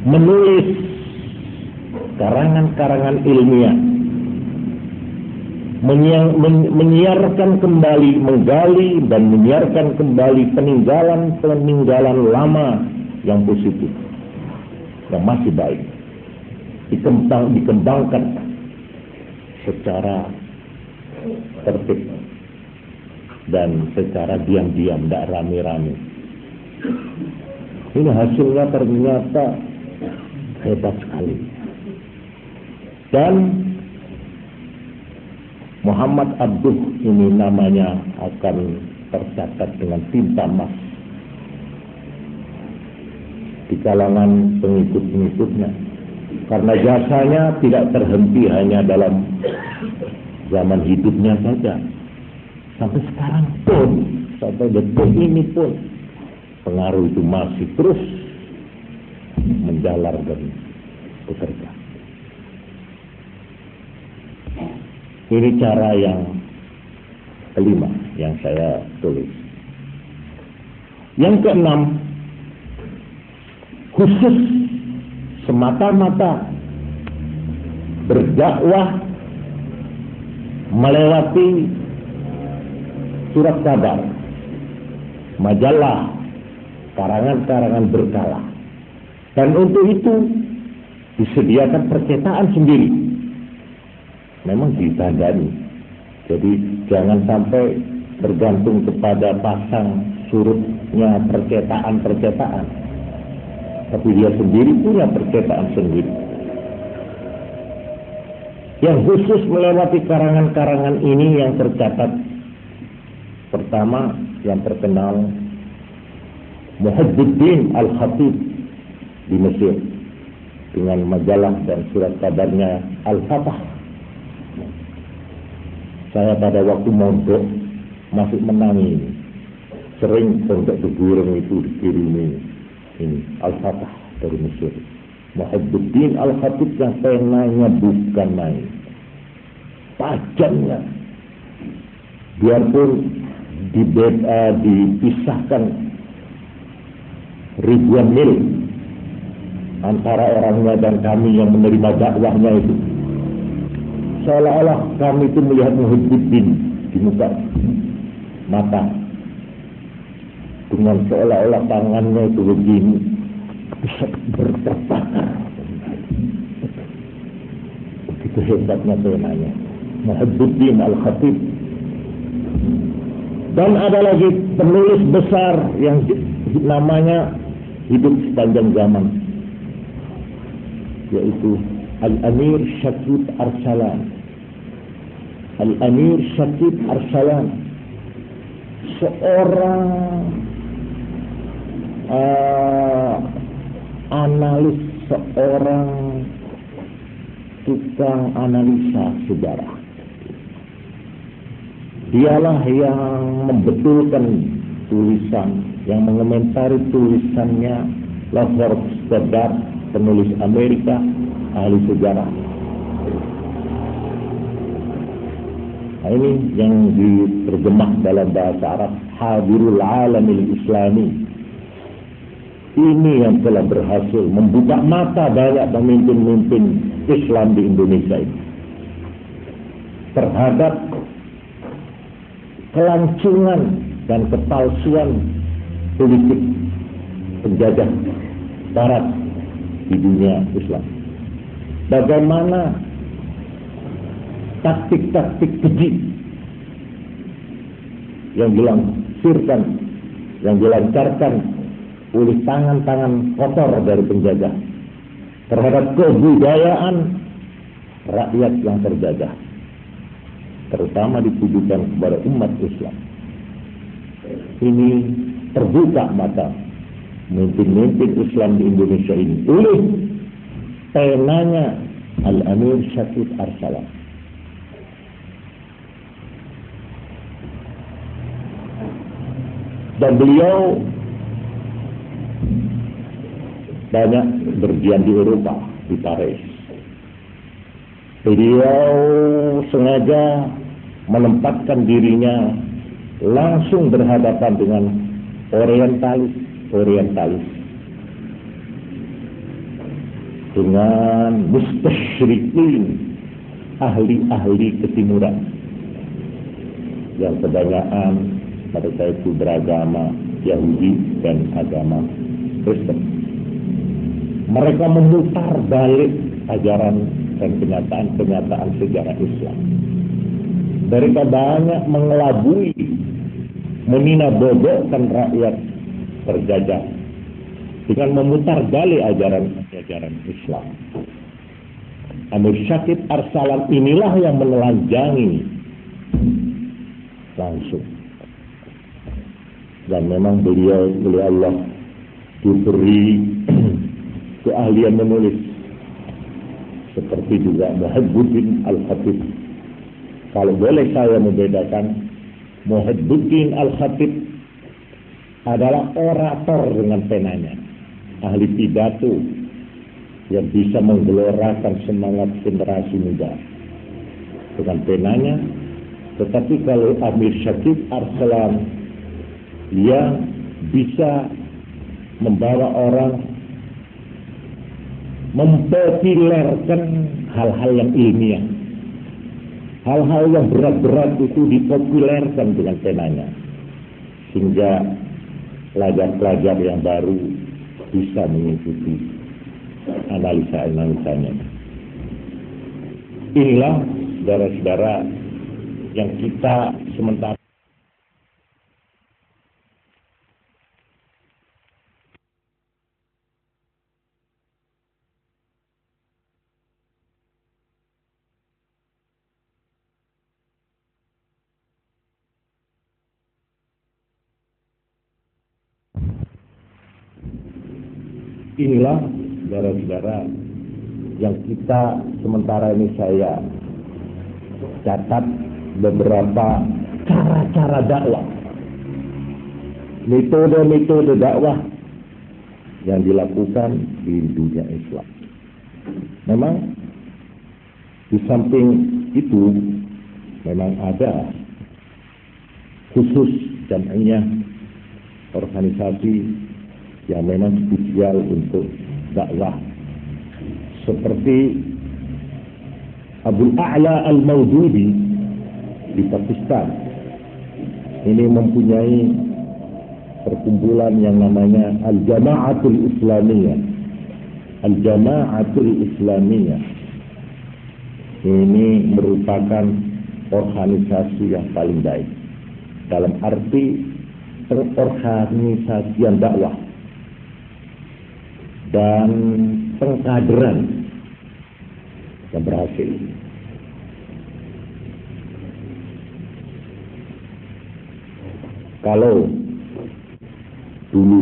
menulis karangan-karangan ilmiah, menyiarkan kembali, menggali dan menyiarkan kembali peninggalan lama yang positif, yang masih baik. dikembangkan secara tertib dan secara diam-diam, tidak rame-rame. Ini hasilnya ternyata hebat sekali. Dan Muhammad Abduh ini namanya akan tercatat dengan tinta emas di kalangan pengikut-pengikutnya, karena jasanya tidak terhenti hanya dalam zaman hidupnya saja. Sampai sekarang pun, sampai detik ini pun, pengaruh itu masih terus menjalar dan bekerja. Ini cara yang kelima yang saya tulis. Yang keenam, khusus semata-mata berdakwah melewati surat kabar, majalah, karangan-karangan berkala. Dan untuk itu disediakan percetakan sendiri. Memang ditandani. Jadi jangan sampai bergantung kepada pasang surutnya percetakan. Tapi dia sendiri punya percetakan sendiri. Yang khusus melewati karangan-karangan ini yang tercatat. Pertama yang terkenal Muhajjuddin Al-Khatib di Mesir dengan majalah dan surat kabarnya Al-Fatah. Saya pada waktu mondok masih menangis, sering pondok Begureng itu dikirimi ini Al-Fatah dari Mesir. Muhajjuddin Al-Khatib yang penanya bukan main, tajamnya. Biarpun dipisahkan ribuan mil antara orangnya dan kami yang menerima dakwahnya itu, seolah-olah kami itu melihat Muhajjuddin di muka mata, dengan seolah-olah tangannya itu begini bisa bertepakar. Begitu hebatnya penanya Muhajjuddin Al-Khatib. Dan ada lagi penulis besar yang namanya hidup sepanjang zaman, yaitu Al-Amir Syakib Arsalan. Al-Amir Syakib Arsalan, seorang analis, seorang tukang analisa sejarah. Dialah yang membetulkan tulisan, yang mengomentari tulisannya Lawrence Stoddard, penulis Amerika, ahli sejarah. Nah, ini yang diterjemah dalam bahasa Arab, Hadirul Alamil Islami. Ini yang telah berhasil membuka mata banyak pemimpin-pemimpin Islam di Indonesia ini terhadap kelancingan dan kepalsuan politik penjajah Barat di dunia Islam. Bagaimana taktik-taktik keji yang dilansirkan, yang dilancarkan oleh tangan-tangan kotor dari penjajah terhadap kebudayaan rakyat yang terjajah, terutama ditujukan kepada umat Islam. Ini terbuka mata pemimpin-pemimpin Islam di Indonesia ini oleh penanya Al-Amir Syakib Arsalan. Dan beliau banyak berdiam di Eropa, di Paris. Beliau sengaja menempatkan dirinya langsung berhadapan dengan orientalis, dengan mustasyrikin, ahli-ahli ketimuran yang kebanyakan mereka itu beragama Yahudi dan agama Kristen. Mereka memutar balik ajaran dan kenyataan-kenyataan sejarah Islam. Mereka banyak mengelabui, meninabobokan rakyat terjajah dengan memutar balik ajaran Islam. Amir Syakib Arsalan inilah yang menelanjangi langsung. Dan memang beliau oleh Allah diberi keahlian menulis, seperti juga Muhibbuddin Al-Khatib. Kalau boleh saya membedakan, Muhibbuddin Al-Khatib adalah orator dengan penanya, ahli pidato yang bisa menggelorakan semangat generasi muda dengan penanya. Tetapi kalau Amir Syakib Arsalan, dia bisa membawa orang mempopulerkan hal-hal yang ilmiah. Hal-hal yang berat-berat itu dipopulerkan dengan penanya, sehingga pelajar-pelajar yang baru bisa mengikuti analisa-analisanya. Inilah saudara-saudara yang kita sementara ini saya catat beberapa cara-cara dakwah, metode-metode dakwah yang dilakukan di dunia Islam. Memang di samping itu memang ada khusus jam'iyah, organisasi yang memang spesial untuk dakwah, seperti Abul A'la Al-Maududi di Pakistan. Ini mempunyai perkumpulan yang namanya Al-Jama'atul Islamiyah. Al-Jama'atul Islamiyah ini merupakan organisasi yang paling baik dalam arti perorganisasian dakwah dan pengkaderan yang berhasil. Kalau dulu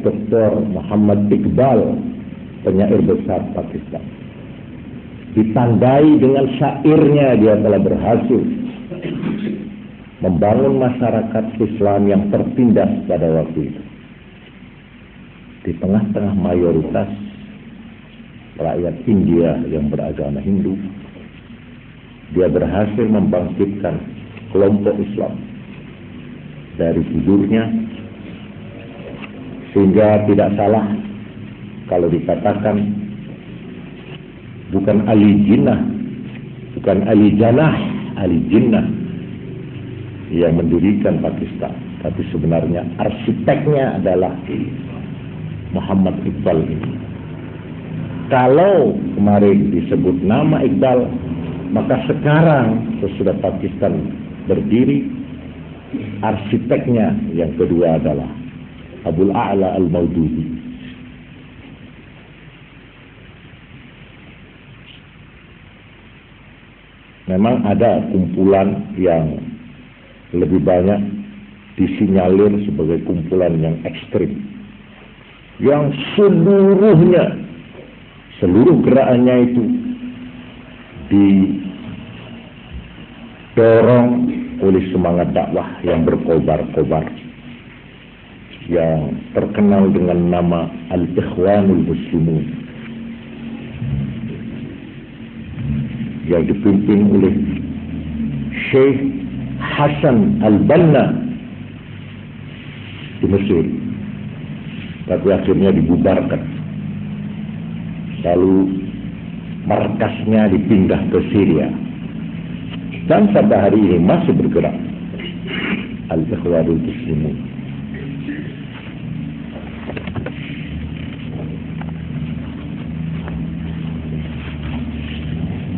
Dr. Muhammad Iqbal, penyair besar Pakistan, ditandai dengan syairnya dia telah berhasil membangun masyarakat Islam yang tertindas pada waktu itu. Di tengah-tengah mayoritas rakyat India yang beragama Hindu, dia berhasil membangkitkan kelompok Islam dari tidurnya, sehingga tidak salah kalau dikatakan bukan Ali Jinnah, bukan Ali Janah, Ali Jinnah yang mendirikan Pakistan, tapi sebenarnya arsiteknya adalah Muhammad Iqbal ini. Kalau kemarin disebut nama Iqbal, maka sekarang sesudah Pakistan berdiri, arsiteknya yang kedua adalah Abul A'la Al-Maududi. Memang ada kumpulan yang lebih banyak disinyalir sebagai kumpulan yang ekstrim, yang seluruh gerakannya itu didorong oleh semangat dakwah yang berkobar-kobar, yang terkenal dengan nama Al-Ikhwanul Muslimun, yang dipimpin oleh Syekh Hasan Al-Banna di Mesir, tapi akhirnya dibubarkan. Lalu markasnya dipindah ke Syria, dan sampai hari ini masih bergerak Al-Ikhwanul Muslimun.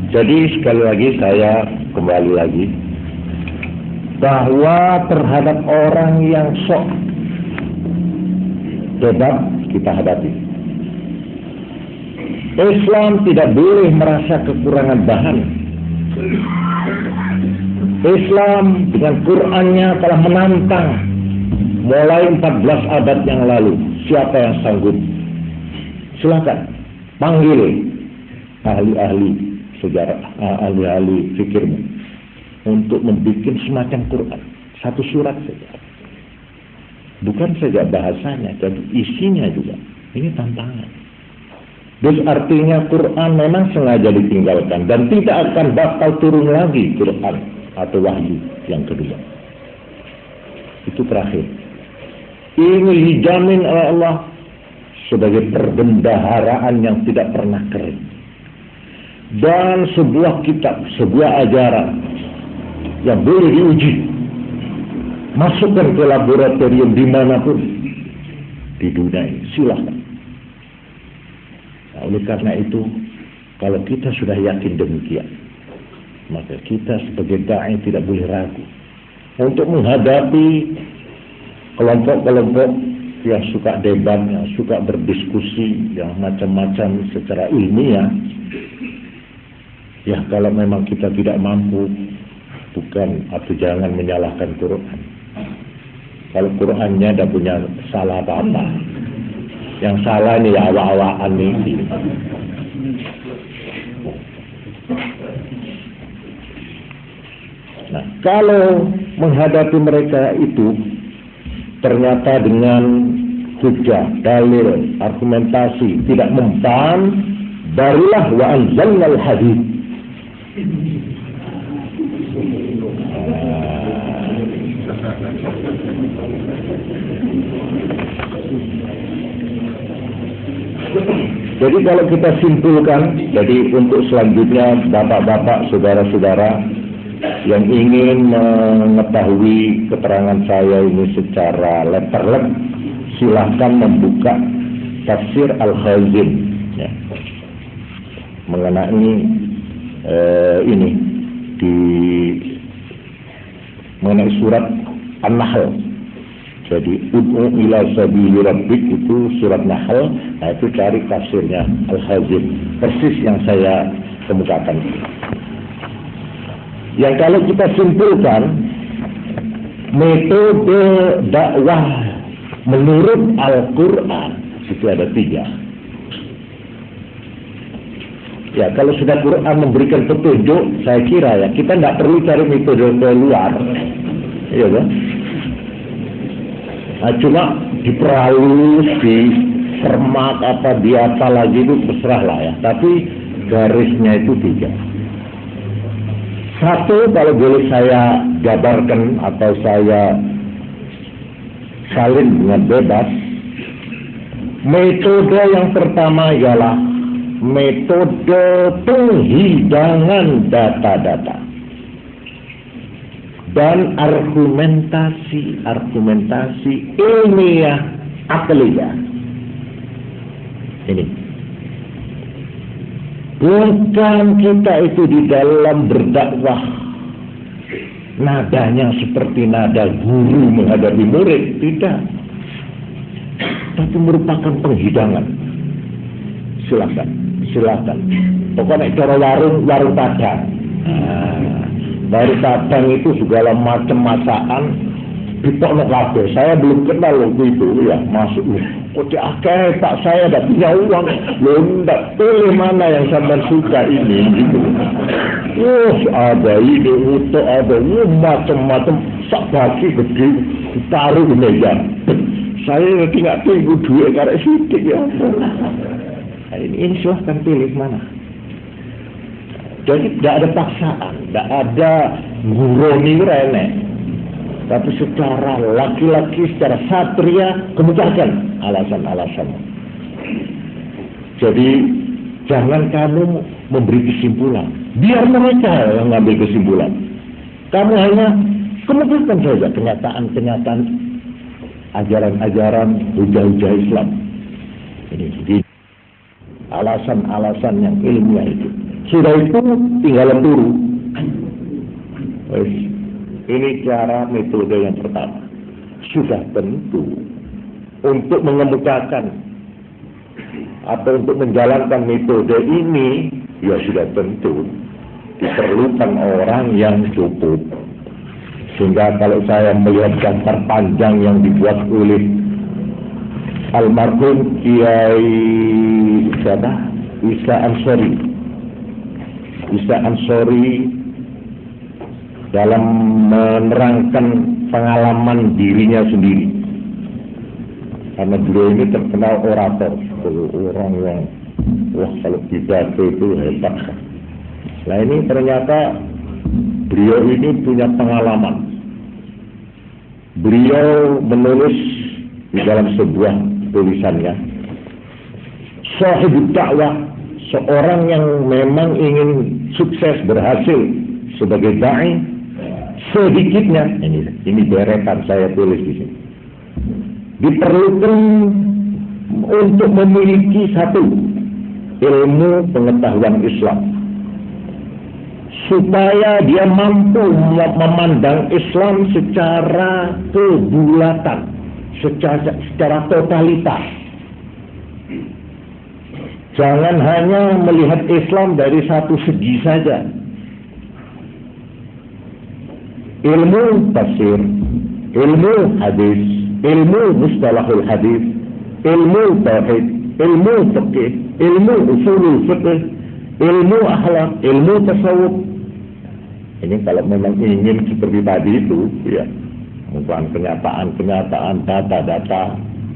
Jadi sekali lagi saya kembali lagi bahwa terhadap orang yang sok debat kita hadapi. Islam tidak boleh merasa kekurangan bahan. Islam dengan Qur'annya telah menantang mulai 14 abad yang lalu. Siapa yang sanggup? Silakan panggil ahli-ahli sejarah, ahli-ahli fikirmu untuk membuat semacam Quran, satu surat saja. Bukan saja bahasanya, tapi isinya juga. Ini tantangan. Terus artinya Quran memang sengaja ditinggalkan dan tidak akan bakal turun lagi Quran atau wahyu yang kedua. Itu terakhir. Ini dijamin oleh Allah sebagai perbendaharaan yang tidak pernah kering. Dan sebuah kitab, sebuah ajaran yang boleh diuji. Masukkan ke laboratorium dimanapun di dunia ini, silahkan. Nah, oleh karena itu, kalau kita sudah yakin demikian, maka kita sebagai da'i tidak boleh ragu untuk menghadapi kelompok-kelompok yang suka debat, yang suka berdiskusi, yang macam-macam secara ilmiah. Ya, kalau memang kita tidak mampu, bukan atau jangan menyalahkan Quran. Kalau Qurannya tidak punya salah apa-apa, yang salah ini ya awak-awakan ini. Nah, kalau menghadapi mereka itu ternyata dengan hujah, dalil, argumentasi tidak mempan, barulah wa anzalnal hadid. Jadi kalau kita simpulkan, jadi untuk selanjutnya bapak-bapak, saudara-saudara yang ingin mengetahui keterangan saya ini secara letterlek, silahkan membuka tafsir Al-Khazin ya, mengenai ini mengenai surat An-Nahl. Jadi ud'u ila sabili rabbik itu surat Nahl. Nah, itu cari tafsirnya Al-Khazin, persis yang saya kemukakan. Yang kalau kita simpulkan, metode dakwah menurut Al-Quran itu ada 3. Ya, kalau sudah Quran memberikan petunjuk, saya kira ya kita tidak perlu cari metode keluar, iya kan? Nah, cuma diperhalus, dipermak apa diapa lagi itu terserah lah ya. Tapi garisnya itu 3. Satu, kalau boleh saya jabarkan atau saya salin dengan bebas, metode yang pertama ialah metode penghidangan data-data dan argumentasi ilmiah akliyah. Ini bukan kita itu di dalam berdakwah nadanya seperti nada guru menghadapi murid, tidak, tapi merupakan penghidangan. Silakan pokoknya cara warung padang. Dari Padang itu segala macam masakan ditokno kabeh. Saya belum kenal waktu itu ya, masuk kok akeh tak, saya tidak punya uang. Loh, ndak pilih mana yang sampean suka ini gitu. Ada ide utuh, ada macam-macam sak baki gede ditaruh di meja. Saya nggak tunggu duit karek sidik ya. Nah, ini silahkan pilih mana. Jadi tidak ada paksaan, tidak ada nguroni rene, tapi secara laki-laki, secara satria kemukakan alasan-alasan. Jadi jangan kamu memberi kesimpulan, biar mereka yang mengambil kesimpulan. Kamu hanya kemukakan saja kenyataan-kenyataan, ajaran-ajaran, hujah-hujah Islam. Ini alasan-alasan yang ilmiah itu. Sudah itu tinggal turu. Ini cara metode yang pertama. Sudah tentu untuk mengemukakan atau untuk menjalankan metode ini, ya sudah tentu diperlukan orang yang cukup. Sehingga kalau saya melihat daftar panjang yang dibuat oleh almarhum Kiai Isa Ansori dalam menerangkan pengalaman dirinya sendiri, karena beliau ini terkenal orator, orang yang kalau pidato itu hebat. Nah ini ternyata beliau ini punya pengalaman. Beliau menulis di dalam sebuah tulisannya, Shahibud Da'wah, seorang yang memang ingin sukses berhasil sebagai da'i, sedikitnya ini deretan saya tulis di sini, diperlukan untuk memiliki satu ilmu pengetahuan Islam, supaya dia mampu memandang Islam secara kebulatan, secara totalitas. Jangan hanya melihat Islam dari satu segi saja. Ilmu tafsir, ilmu hadis, ilmu mustalahul hadis, ilmu tauhid, ilmu fiqh, ilmu usulul fiqh, ilmu akhlak, ilmu tasawuf. Ini kalau memang ingin seperti tadi itu, ya, bukan kenyataan, data-data,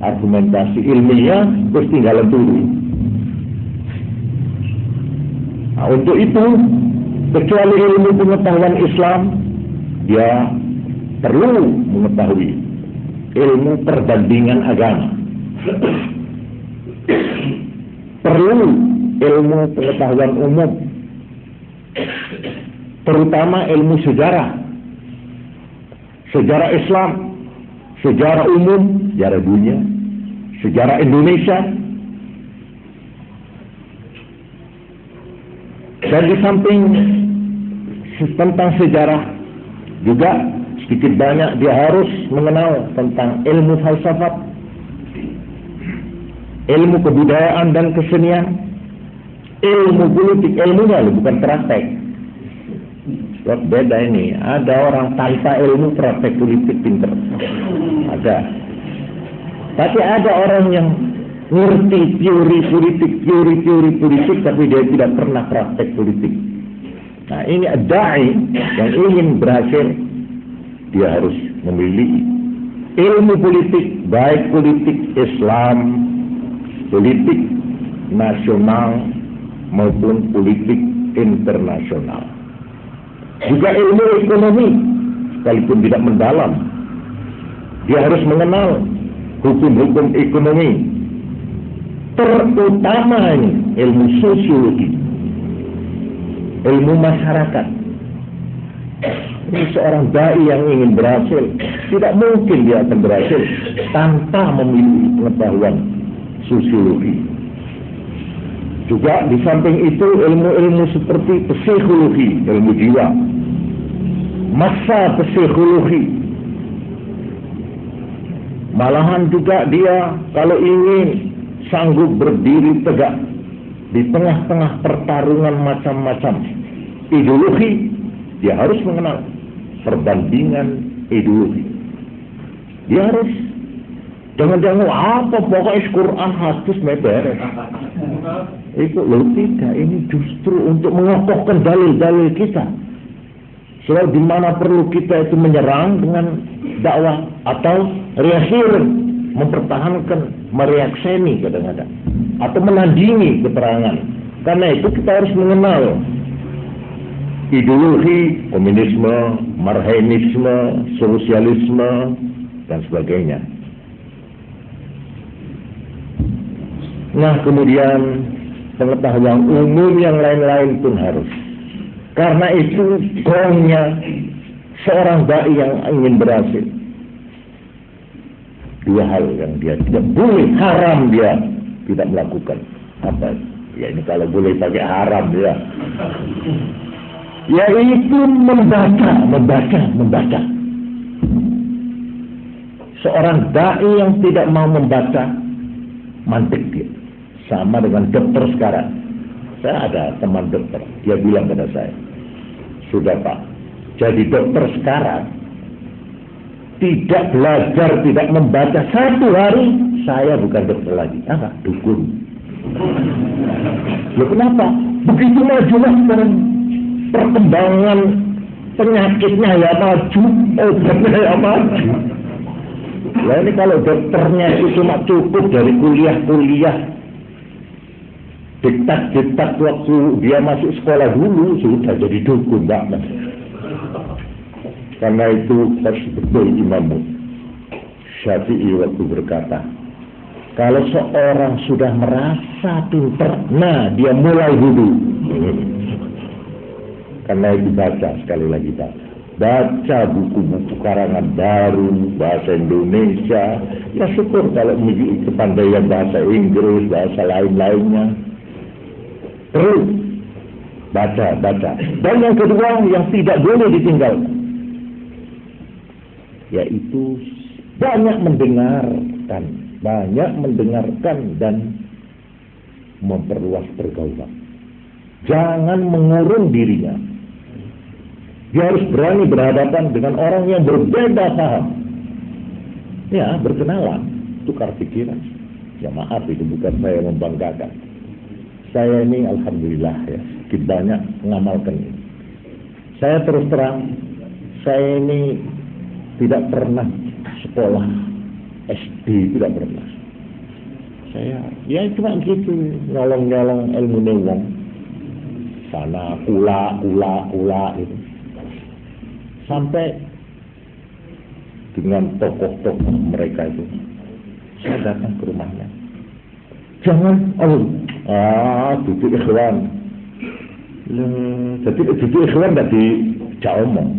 argumentasi ilmiah, terus tinggal dulu. Nah, untuk itu, kecuali ilmu pengetahuan Islam, dia perlu mengetahui ilmu perbandingan agama, perlu ilmu pengetahuan umum, terutama ilmu sejarah Islam, sejarah umum, sejarah dunia, sejarah Indonesia. Dan di samping tentang sejarah juga sedikit banyak dia harus mengenal tentang ilmu falsafat, ilmu kebudayaan dan kesenian, ilmu politik, ilmunya bukan praktek. Sebab beda ini, ada orang tanpa ilmu praktek politik pinter, ada. Tapi ada orang yang ngerti teori politik, tapi dia tidak pernah praktek politik. Nah ini da'i yang ingin berhasil, dia harus memiliki ilmu politik, baik politik Islam, politik nasional maupun politik internasional. Juga ilmu ekonomi, sekalipun tidak mendalam, dia harus mengenal hukum-hukum ekonomi, terutama ilmu sosiologi, ilmu masyarakat. Ini seorang dai yang ingin berhasil, tidak mungkin dia akan berhasil tanpa memiliki pengetahuan sosiologi. Juga di samping itu ilmu-ilmu seperti psikologi, ilmu jiwa, masa psikologi. Malahan juga dia kalau ingin sanggup berdiri tegak di tengah-tengah pertarungan macam-macam ideologi, dia harus mengenal perbandingan ideologi. Dia harus jangan-jangan apa pokoknya Quran hadis beres. Itu loh, tidak, ini justru untuk mengokohkan dalil-dalil kita. Sebab di mana perlu kita itu menyerang dengan dakwah atau reaksir, mempertahankan, mereakseni kadang-kadang, atau menandingi keterangan. Karena itu kita harus mengenal ideologi komunisme, marxisme, sosialisme, dan sebagainya. Nah kemudian pengetahuan umum yang lain-lain pun harus. Karena itu gongnya seorang dai yang ingin berhasil, dua hal yang dia tidak boleh, haram dia tidak melakukan. Apa? Ya ini kalau boleh pakai haram ya. Yaitu membaca. Seorang dai yang tidak mau membaca, mantik dia. Sama dengan dokter sekarang. Saya ada teman dokter, dia bilang pada saya, sudah Pak, jadi dokter sekarang tidak belajar, tidak membaca 1 hari, saya bukan dokter lagi. Apa? Dukun. Loh kenapa? Begitu majulah sekarang perkembangan penyakitnya ya maju, obatnya ya maju. Lah ini kalau dokternya itu cuma cukup dari kuliah-kuliah, diktat waktu dia masuk sekolah dulu, sudah jadi dukun, Mbak. Karena itu harus betul Imam Syafi'i waktu berkata, kalau seorang sudah merasa pintar, nah dia mulai dulu. Karena itu baca, sekali lagi baca buku-buku karangan baru bahasa Indonesia. Ya syukur kalau memiliki kepandaian bahasa Inggris, bahasa lain-lainnya. Terus baca. Dan yang kedua yang tidak boleh ditinggalkan, yaitu banyak mendengarkan dan memperluas pergaulan. Jangan mengurung dirinya. Dia harus berani berhadapan dengan orang yang berbeda paham. Ya, berkenalan, tukar pikiran. Ya maaf, itu bukan saya membanggakan. Saya ini alhamdulillah ya, sedikit banyak mengamalkan ini. Saya terus terang, saya ini tidak pernah sekolah SD, tidak pernah. Saya ya cuma gitu, nyolong-nyolong ilmu wong. Sana kula itu. Sampai dengan tokoh-tokoh mereka itu, saya datang ke rumahnya. Jangan, duduk ikhwan. Jadi duduk ikhwan tidak dijak omong.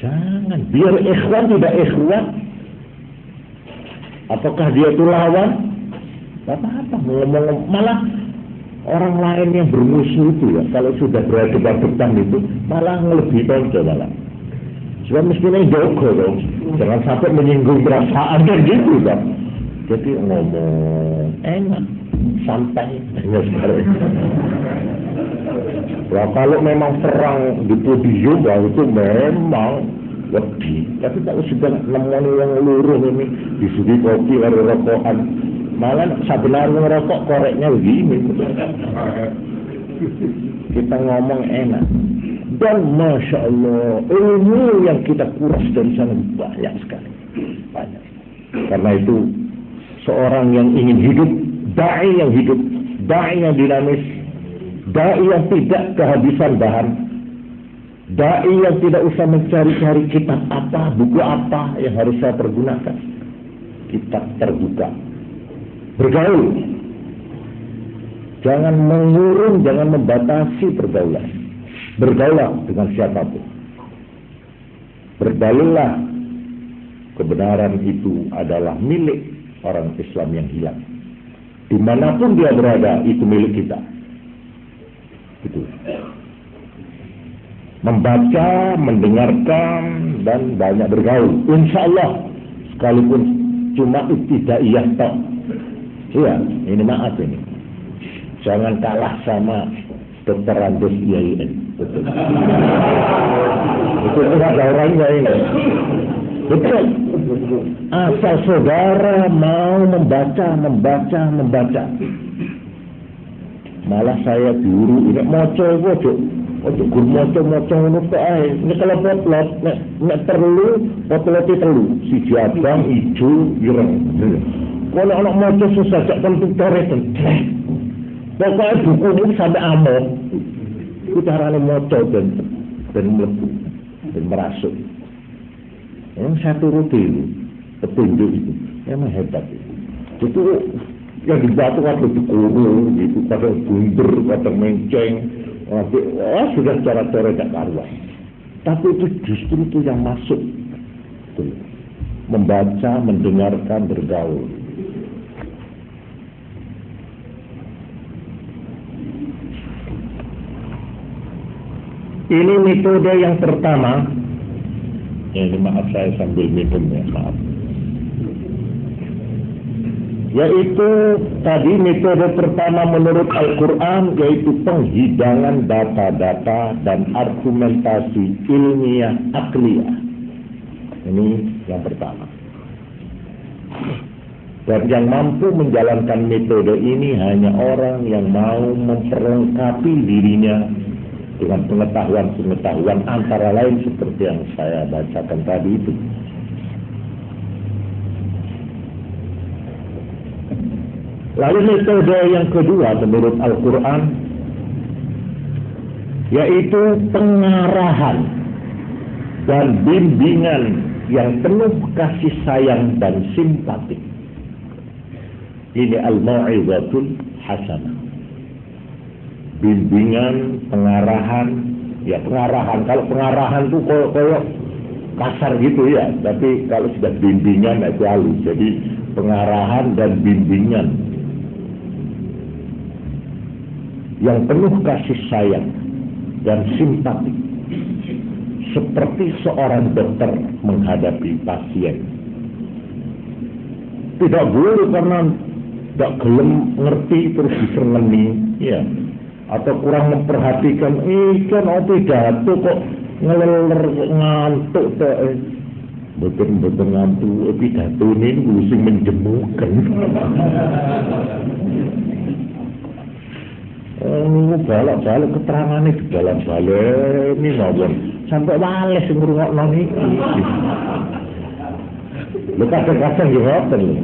Jangan, biar ikhwan tidak ikhwan. Apakah dia itu lawan? Apa-apa, ngomong malah orang lain yang bermusuh itu ya, kalau sudah berdebat-debat itu malah lebih tonjol malah. Sebab mestinya jago dong, jangan sampai menyinggung perasaan dan gitu kan. Jadi ngomong enak, santai hanya sekali. Ya kalau memang perang di podium ya itu memang wedi. Tapi kalau sudah nemoni yang luruh ini disuguhi kopi lalu rokokan, malah sebenarnya ngerokok koreknya begini. Kita ngomong enak. Dan Masya Allah, ilmu yang kita kuras dari sana banyak sekali. Banyak. Karena itu, seorang yang ingin hidup, da'i yang hidup, da'i yang dinamis, da'i yang tidak kehabisan bahan, da'i yang tidak usah mencari-cari kitab apa, buku apa yang harus saya pergunakan. Kitab terbuka. Bergaul, jangan mengurung, jangan membatasi pergaulan. Bergaulah dengan siapapun. Berdalillah kebenaran itu adalah milik orang Islam yang hilang. Dimanapun dia berada, itu milik kita. Itu. Membaca, mendengarkan, dan banyak bergaul. Insya Allah, sekalipun cuma ibtidaiyah tok. Iya, ini maaf ini. Jangan kalah sama Dr. Randes IAIN. Betul. Itu ada orangnya ini. Betul. Asal saudara mau membaca. Malah saya diuru ini moco itu ojo gur moco ngono kok ae. Nek kalau potlot nek perlu potlote telu, siji abang, ijo, ireng. Kalau anak moco susah cak komputer itu. Pokoknya buku ini sampai amok. Itu caranya moco dan melepuh dan merasuk. Yang saya turuti itu, petunjuk itu, memang hebat itu. Itu yang dibaca waktu dikurung, gitu, kadang bunder, kadang menceng, sudah cara-cara tidak karuan. Tapi itu justru itu yang masuk, tuh. Membaca, mendengarkan, bergaul. Ini metode yang pertama. Ini maaf saya sambil minum ya, maaf. Yaitu tadi metode pertama menurut Al-Quran, yaitu penghidangan data-data dan argumentasi ilmiah akliyah. Ini yang pertama. Dan yang mampu menjalankan metode ini hanya orang yang mau memperlengkapi dirinya dengan pengetahuan-pengetahuan antara lain seperti yang saya bacakan tadi itu. Lalu metode yang kedua menurut Al-Quran, yaitu pengarahan dan bimbingan yang penuh kasih sayang dan simpati. Ini al-mau'izatul hasanah. Bimbingan, pengarahan, ya pengarahan. Kalau pengarahan itu koyok kasar gitu ya, tapi kalau sudah bimbingan itu halus. Jadi pengarahan dan bimbingan yang penuh kasih sayang dan simpati, seperti seorang dokter menghadapi pasien. Tidak boleh karena tidak gelem ngerti terus diseneni, ya, atau kurang memperhatikan. Kan pidato kok ngeleler ngantuk tuh. Betul ngantuk. Pidato ini sing menjemukan. Balak-balik keterangannya di dalam balik ini ngomong sampai wales ngrungokno niki. Lho kadang-kadang ya ngoten lho.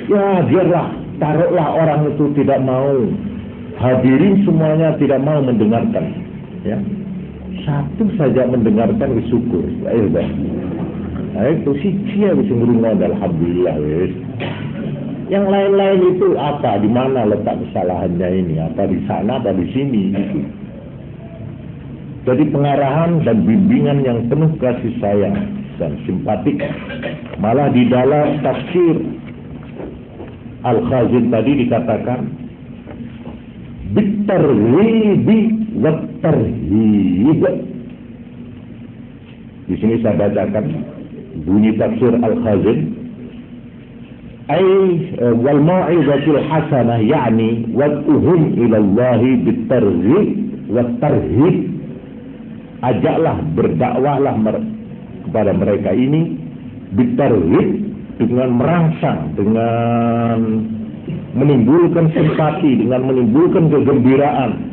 Ya biarlah, taruhlah orang itu tidak mau, hadirin semuanya tidak mau mendengarkan, ya. Satu saja mendengarkan syukur. Ayo dah. Ayo itu siji wis ngrungokno alhamdulillah wis. Yang lain-lain itu apa? Di mana letak kesalahannya ini? Apa di sana, apa di sini? Jadi pengarahan dan bimbingan yang penuh kasih sayang dan simpatik. Malah di dalam tafsir Al-Khazin tadi dikatakan bitarghibi wat-tarhib. Di sini saya bacakan bunyi tafsir Al-Khazin. wal mau'izatul hasanah yakni wad'uhum ila Allah bitarghib wat tarhib. Ajaklah, berdakwahlah kepada mereka ini bitarghib, dengan merangsang, dengan menimbulkan simpati, dengan menimbulkan kegembiraan,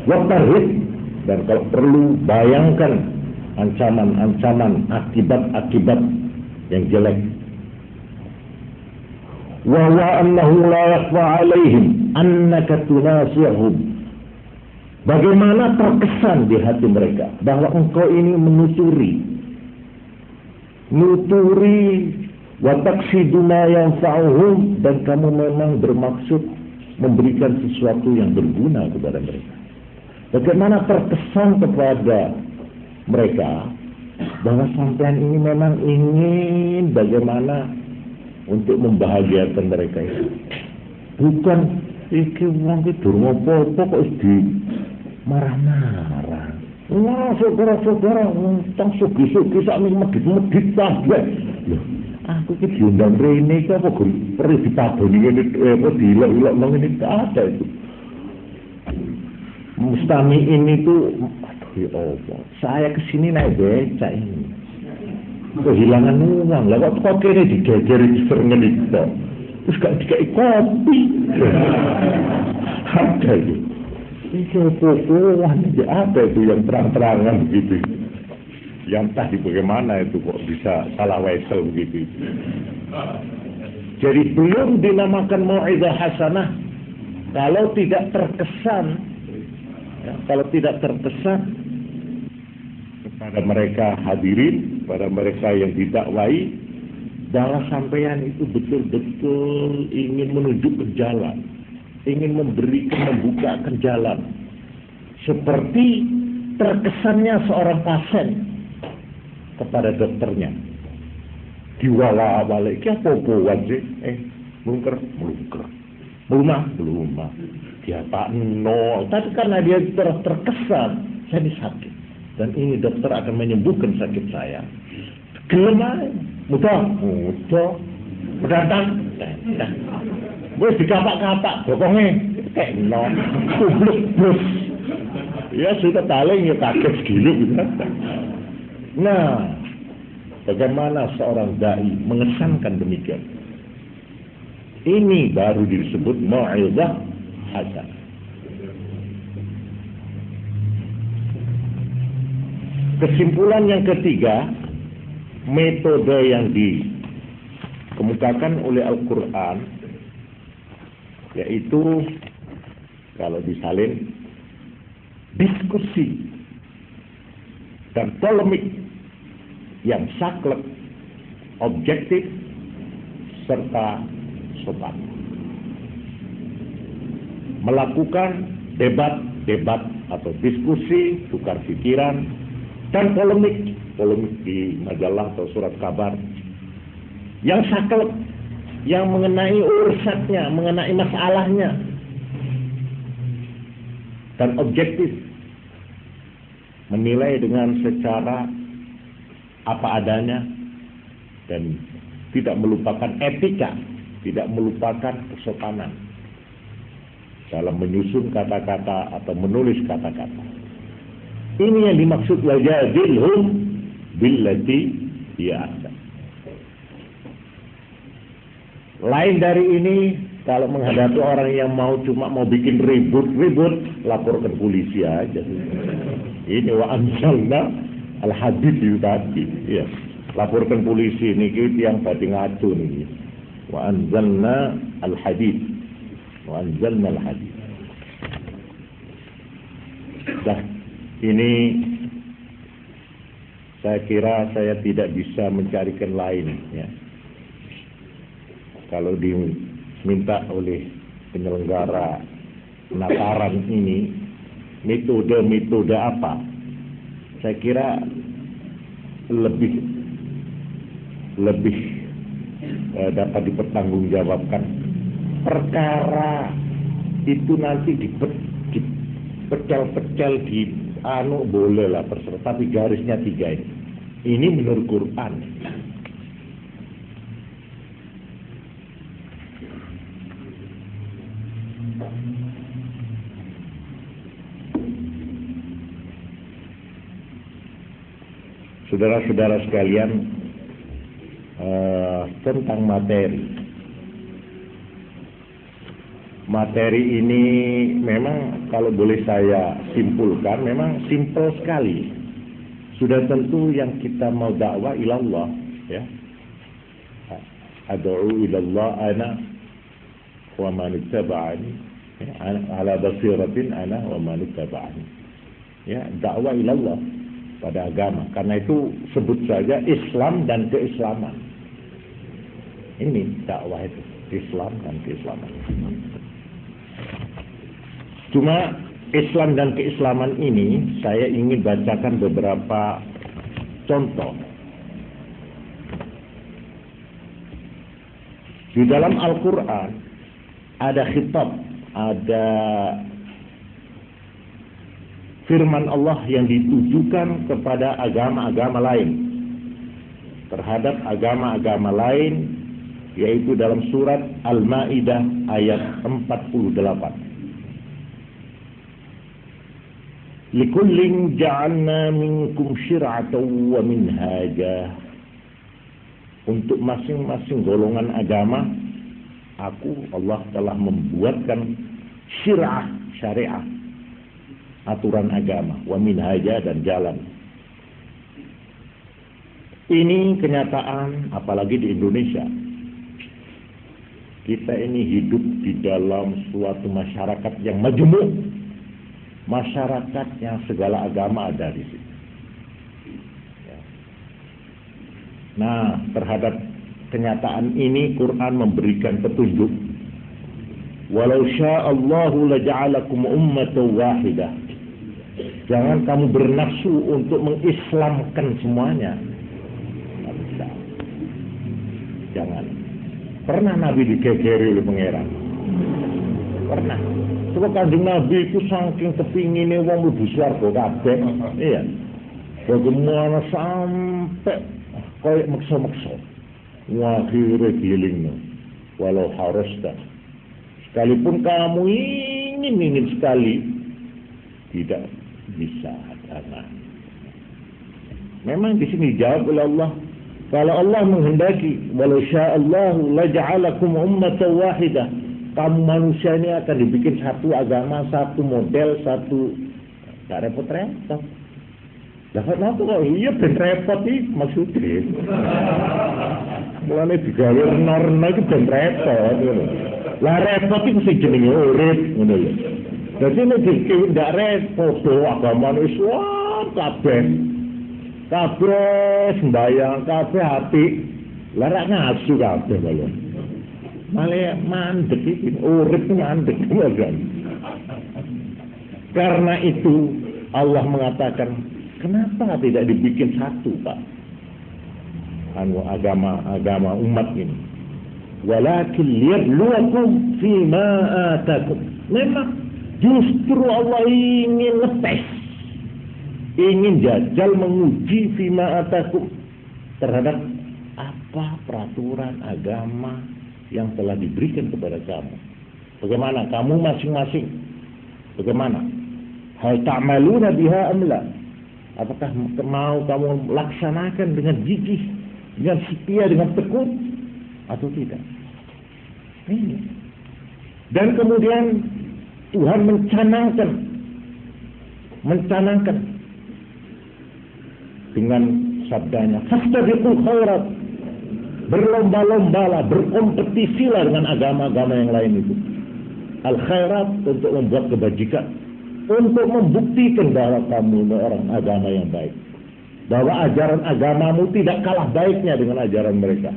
wat tarhib, dan kalau perlu bayangkan ancaman-ancaman, akibat-akibat yang jelek. Wa annahu la yakhfa 'alaihim annaka tunasihum. Bagaimana terkesan di hati mereka bahwa engkau ini menuturi wa taqsidu ma yanfa'uhum, dan kamu memang bermaksud memberikan sesuatu yang berguna kepada mereka. Bagaimana terkesan kepada mereka bahwa sampean ini memang ingin bagaimana untuk membahagiakan mereka itu. Bukan iki wong iki durung apa-apa kok di marah-marah. Wah, saudara-saudara, tang sugi-sugi sak medhit-medhit kabeh. Lho, aku iki diundang rene iki apa perlu dipadoni ngene apa dilok-ilok nang ngene ada itu. Mustami'in itu aduh ya Allah. Saya kesini naik becak ini. Kehilangan uang lah, kok kene digegeri serengen itu terus gak dikai kopi. Ada itu apa itu yang terang-terangan begitu, yang tadi bagaimana itu kok bisa salah wesel begitu. Jadi belum dinamakan mau'izah hasanah kalau tidak terkesan, ya, kalau tidak terkesan kepada mereka hadirin, pada mereka yang didakwai, bahwa sampean itu betul-betul ingin menunjuk ke jalan, ingin membukakan jalan. Seperti terkesannya seorang pasien kepada dokternya. Diwala-wala, iki apa-apa wae? Melungker. Melumah. Dia tak no. Tapi karena dia terkesan saya ini sakit. Dan ini dokter akan menyembuhkan sakit saya. Gelem ae. Mudah. Pedantang. Wis dikapak-kapak bokonge. Kayak non. Kubluk. Ya sudah taling ya kaget segini. Nah, bagaimana seorang dai mengesankan demikian? Ini baru disebut mau'izah hasanah. Kesimpulan yang ketiga, metode yang dikemukakan oleh Al-Quran, yaitu kalau disalin diskusi dan polemik yang saklek, objektif, serta sopan. Melakukan debat atau diskusi, tukar pikiran, dan polemik di majalah atau surat kabar yang saklek, yang mengenai urusannya, mengenai masalahnya, dan objektif, menilai dengan secara apa adanya dan tidak melupakan etika, tidak melupakan kesopanan dalam menyusun kata-kata atau menulis kata-kata. Ini yang dimaksud wajadilhum billati hiya ahsan. Lain dari ini, kalau menghadapi orang yang cuma mau bikin ribut, laporkan polisi aja. Ini wa anzalna al-hadid itu tadi. Ya. Laporkan polisi ini yang tadi ngaco nih. Wa anzalna al-hadid. Wa anzalna al-hadid. Ini saya kira saya tidak bisa mencarikan lain ya. Kalau diminta oleh penyelenggara penataran ini metode apa, saya kira lebih dapat dipertanggungjawabkan. Perkara itu nanti dipecel-pecel di boleh lah terserah, tapi garisnya 3 ini. Ini menurut Quran. Saudara-saudara sekalian, tentang materi ini memang kalau boleh saya simpulkan, memang simpel sekali. Sudah tentu yang kita mau dakwah ilallah ya. Ad'u ilallah ana wa man ittaba'ani ala basiratin ana wa man ittaba'ani. Ya, dakwah ilallah pada agama. Karena itu sebut saja Islam dan keislaman. Ini dakwah itu, Islam dan keislaman. Cuma Islam dan keislaman ini saya ingin bacakan beberapa contoh. Di dalam Al-Quran ada khitab, ada firman Allah yang ditujukan kepada agama-agama lain, terhadap agama-agama lain, yaitu dalam surat Al-Ma'idah ayat 48. Likullin ja'alna minkum syir'atan wa minhaja. Untuk masing-masing golongan agama, Allah telah membuatkan syariah, aturan agama, wa minhaja, dan jalan. Ini kenyataan, apalagi di Indonesia. Kita ini hidup di dalam suatu masyarakat yang majmuk. Masyarakat yang segala agama ada di situ. Nah, terhadap kenyataan ini Quran memberikan petunjuk. Walau sya'allahu laja'alakum ummatan wahidah. Jangan kamu bernafsu untuk mengislamkan semuanya. Tidak bisa. Jangan. Pernah Nabi digegeri oleh pangeran. pernah. Coba Kanjeng Nabi itu saking kepinginnya wong mlebu swarga kabeh. Iya. Bagaimana sampai koyok maksa-maksa. Akhirnya gilingnya. Walau harus dah. Sekalipun kamu ingin sekali, tidak bisa karena memang di sini jawab oleh Allah. Kalau Allah menghendaki, walau sya'allahu laja'alakum ummatan wahidah. Kamu manusia ini akan dibikin satu agama, satu model, satu tak repot-repot. Dapat apa kok? Iya ben repot iki maksudnya. Mulane digawe norma iki ben repot ngono. Lah repot iki sing jenenge urip ngono lho. Dadi nek ndak repot agama Islam kabeh. Kabeh sembayang, kabeh hati. Lah ra ngasu kabeh lho. Malah mandek iki urip mandek kan. Karena itu Allah mengatakan, kenapa tidak dibikin satu, Pak? Agama umat ini. Walakin liyabluwakum fima atakum. Memang justru Allah ingin ngetes, ingin jajal menguji fima atakum terhadap apa peraturan agama yang telah diberikan kepada kamu. Bagaimana kamu masing-masing? Bagaimana? Hal ta'maluna biha amla? Apakah mau kamu laksanakan dengan gigih, dengan setia, dengan tekun, atau tidak? Ini. Dan kemudian Tuhan mencanangkan dengan sabdanya, fastabiqul khairat, berlomba-lombalah, berkompetisilah dengan agama-agama yang lain itu. Al khairat untuk membuat kebajikan, untuk membuktikan bahwa kamu orang agama yang baik, bahwa ajaran agamamu tidak kalah baiknya dengan ajaran mereka.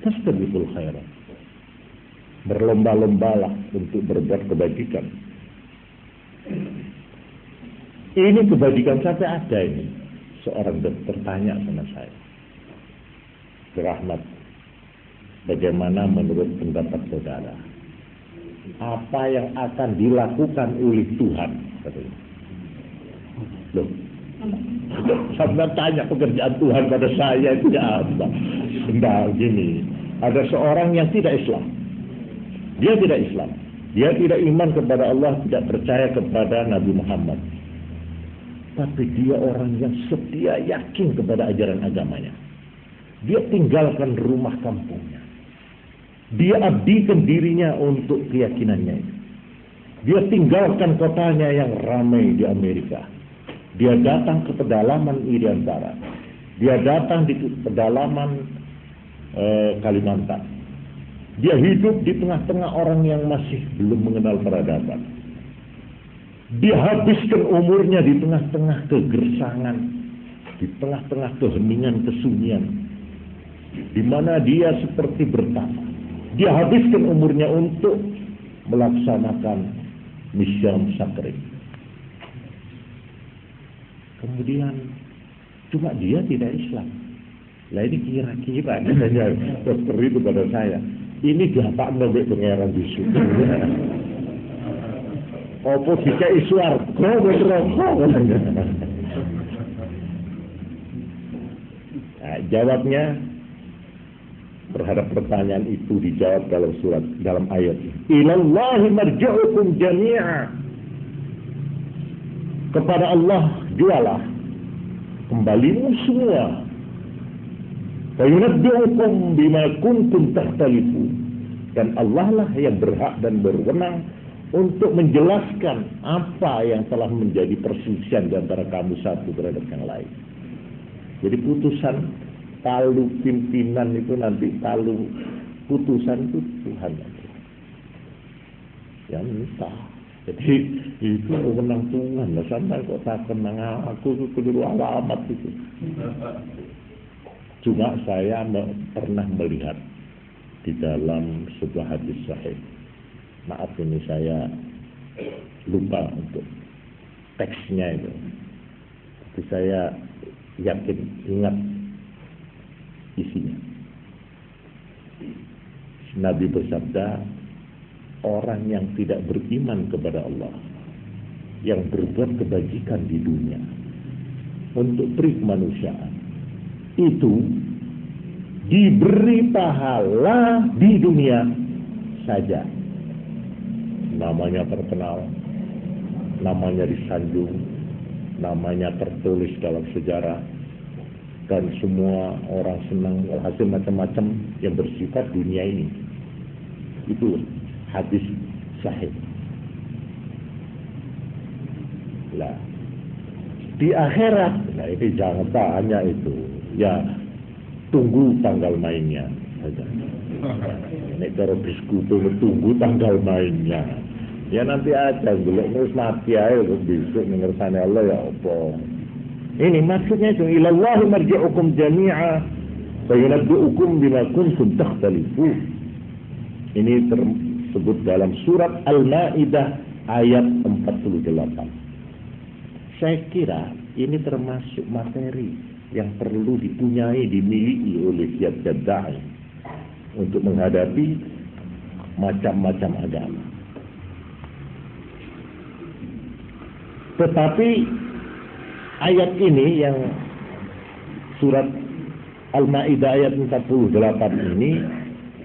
Fastabiqul khairat, berlomba-lombalah untuk berbuat kebajikan. Ini kebajikan sampai ada ini. Seorang dokter tanya sama saya, Rahmat, bagaimana menurut pendapat saudara? Apa yang akan dilakukan oleh Tuhan? Katanya. Loh, sampai tanya pekerjaan Tuhan pada saya itu apa? Enggak gini. Ada seorang yang tidak Islam. Dia tidak Islam. Dia tidak iman kepada Allah, tidak percaya kepada Nabi Muhammad. Tapi dia orang yang setia, yakin kepada ajaran agamanya. Dia tinggalkan rumah kampungnya. Dia abdikan dirinya untuk keyakinannya itu. Dia tinggalkan kotanya yang ramai di Amerika. Dia datang ke pedalaman Irian Barat. Dia datang di pedalaman Kalimantan. Dia hidup di tengah-tengah orang yang masih belum mengenal peradaban. Dia habiskan umurnya di tengah-tengah kegersangan, di tengah-tengah keheningan, kesunyian, di mana dia seperti bertapa. Dia habiskan umurnya untuk melaksanakan mission sakri. Kemudian cuma dia tidak Islam. Lah ini kira-kira katanya dokter itu pada saya, ini gampang nobek pengeran bisu. Apa dikai swarga neraka katanya. Nah, jawabnya terhadap pertanyaan itu dijawab dalam ayat. Ilallahi marji'ukum jami'a. Kepada Allah jualah kembalimu semua. Fayunabbi'ukum bima kuntum takhtalifun. Dan Allah lah yang berhak dan berwenang untuk menjelaskan apa yang telah menjadi perselisihan di antara kamu satu terhadap yang lain. Jadi putusan talu pimpinan itu nanti talu putusan itu Tuhan yang minta. Jadi itu wewenang Tuhan lah, sampai kok tak kenang aku itu kudu alamat itu. Cuma saya pernah melihat di dalam sebuah hadis sahih. Maaf ini saya lupa untuk teksnya itu. Tapi saya yakin ingat isinya. Nabi bersabda, orang yang tidak beriman kepada Allah, yang berbuat kebajikan di dunia untuk peri kemanusiaan, itu diberi pahala di dunia saja. Namanya terkenal, namanya disanjung, namanya tertulis dalam sejarah, dan semua orang senang hasil macam-macam yang bersifat dunia ini. Itu hadis sahih. Lah, di akhirat, nah ini jangan tanya itu. Ya, tunggu tanggal mainnya saja. Ini kalau diskusi tunggu tanggal mainnya. Ya nanti aja, golek terus mati aja terus besok ngersane Allah ya apa. Ini maksudnya itu ilallahi marji'ukum jami'a fa yunabbi'ukum bima kuntum takhtalifun. Ini tersebut dalam surat Al-Maidah ayat 48. Saya kira ini termasuk materi yang perlu dipunyai, dimiliki oleh tiap dai untuk menghadapi macam-macam agama. Tetapi ayat ini yang surat Al-Maidah ayat 48 ini,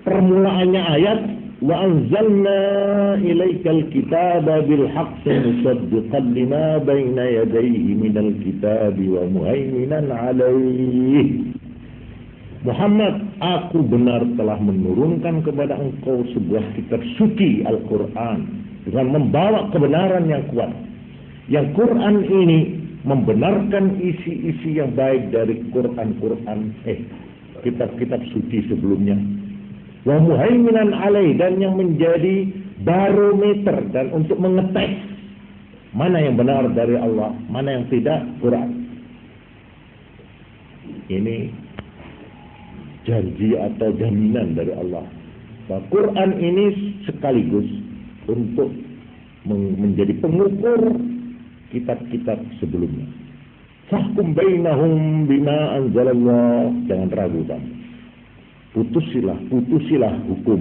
permulaannya ayat wa anzalna ilaikal kitaba bil haqqi musaddiqan lima baina yadayhi minal kitabi wa muhaiminan alaihi. Muhammad, aku benar telah menurunkan kepada engkau sebuah kitab suci Al-Quran dengan membawa kebenaran yang kuat. Yang Quran ini membenarkan isi-isi yang baik dari kitab-kitab suci sebelumnya. Wa muhaiminan alaih, dan yang menjadi barometer dan untuk mengetes mana yang benar dari Allah, mana yang tidak, Quran. Ini janji atau jaminan dari Allah bahwa Quran ini sekaligus untuk menjadi pengukur kitab-kitab sebelumnya. Fahkum bainahum bima anzalallah, jangan ragu kamu. Putusilah hukum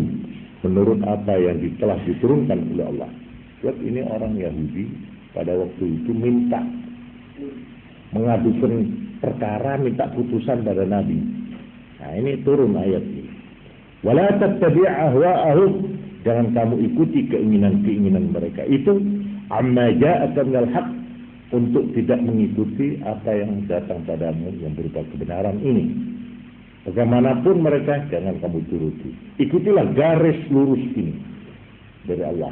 menurut apa yang telah diturunkan oleh Allah. Sebab ini orang Yahudi pada waktu itu mengadukan perkara, minta putusan pada Nabi. Nah ini turun ayat ini. Wala tattabi' ahwa'ahum, jangan kamu ikuti keinginan-keinginan mereka. Itu amma ja'aka minal haqq, untuk tidak mengikuti apa yang datang padamu yang berupa kebenaran ini. Bagaimanapun mereka, jangan kamu turuti. Ikutilah garis lurus ini dari Allah.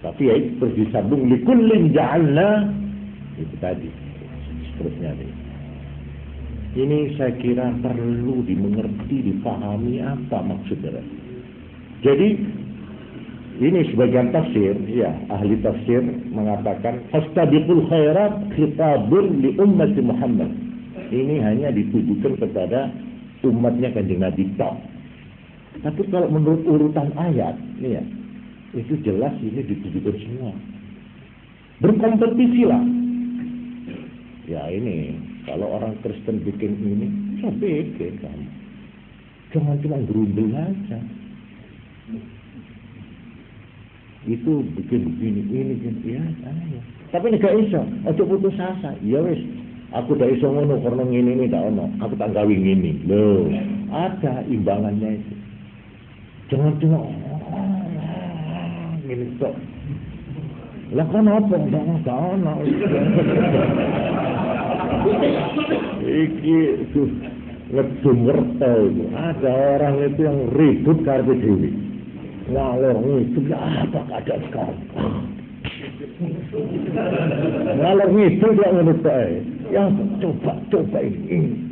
Tapi ya itu terus disambung likullin ja'alna, itu tadi seterusnya. Ini saya kira perlu dimengerti, dipahami apa maksudnya. Jadi ini sebagian tafsir, ya ahli tafsir mengatakan fastabiqul khairat khitabun li ummati Muhammad. Ini hanya ditujukan kepada umatnya Kanjeng Nabi tok. Tapi kalau menurut urutan ayat, ya, itu jelas ini ditujukan semua. Berkompetisilah. Ya ini, kalau orang Kristen bikin ini, bisa bikin kamu. Jangan cuma gerundel aja. Itu bikin begini, ya. Tapi ini gak iso, ojo putus asa. Ya wis. Aku tak iso ngono karena ngene ndak ono. Aku tak gawe ngene. Loh, ada imbangannya itu. Jangan cuma ngene tok. Lah kan apa ndak ono. Iki ngedum ngerto itu. Ada orang itu yang ribut karpe dhewe. Ngalor ngidul apa keadaan sekarang. Ngalor ngidul dia ngono tok. Yang coba ini.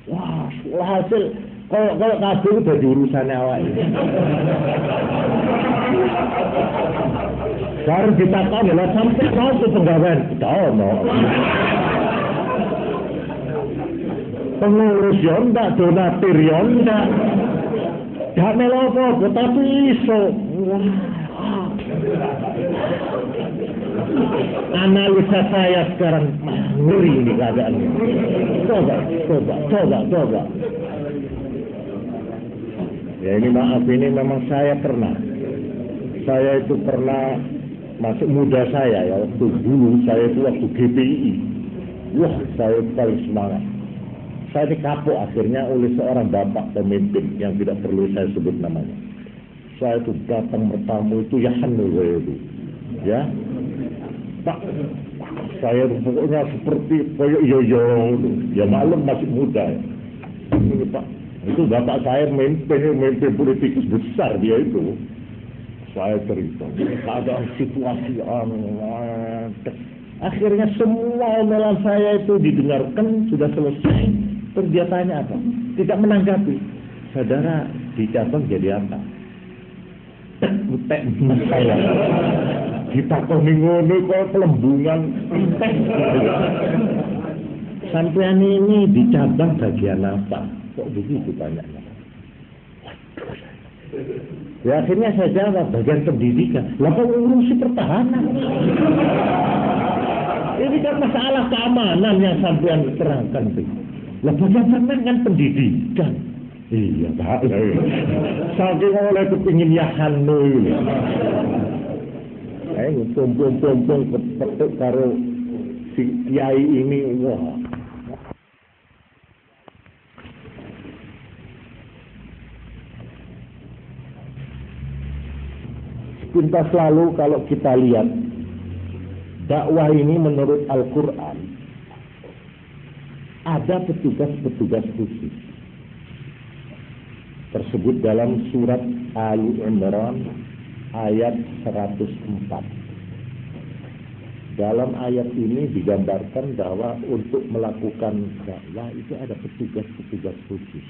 Wah, hasil kalau kabeh itu jadi urusannya awak ini. Sekarang ditakon lah sampai mau ke penggawean, tahu no. Pengurus yo ndak, donatur yo ndak. Dak melo apa, tapi iso. Wah. Analisa saya sekarang ngeri ini keadaannya. Coba. Ya ini maaf, ini memang saya itu pernah masuk muda saya ya, waktu dulu saya itu waktu GPI. Wah, saya paling semangat. Saya dikapok akhirnya oleh seorang bapak pemimpin yang tidak perlu saya sebut namanya. Saya itu datang bertamu itu ya hanu saya itu. Ya. Pak, saya pokoknya seperti koyok yoyo. Ya maklum masih muda. Ini Pak, itu bapak saya memimpin politikus besar dia itu. Saya cerita, keadaan situasi akhirnya semua omelan saya itu didengarkan, sudah selesai. Terus dia tanya apa? Tidak menanggapi. Saudara di cabang jadi apa? Utek saya. Ditakoni ngono kok pelembungan entek. Sampean ini di cabang bagian apa? Kok begitu tanyanya? Ya akhirnya saya jawab bagian pendidikan. Lah kok ngurusi pertahanan? Ini kan masalah keamanan yang sampean terangkan tuh. Lah bagaimana kan pendidikan? Iya Pak. Saking oleh kepingin ya hanu. Pompong kepetuk karo si kiai ini, wah. Sepintas lalu kalau kita lihat dakwah ini menurut Al-Quran ada petugas-petugas khusus tersebut dalam surat Ali Imran ayat 104. Dalam ayat ini digambarkan bahwa untuk melakukan dakwah itu ada petugas-petugas khusus.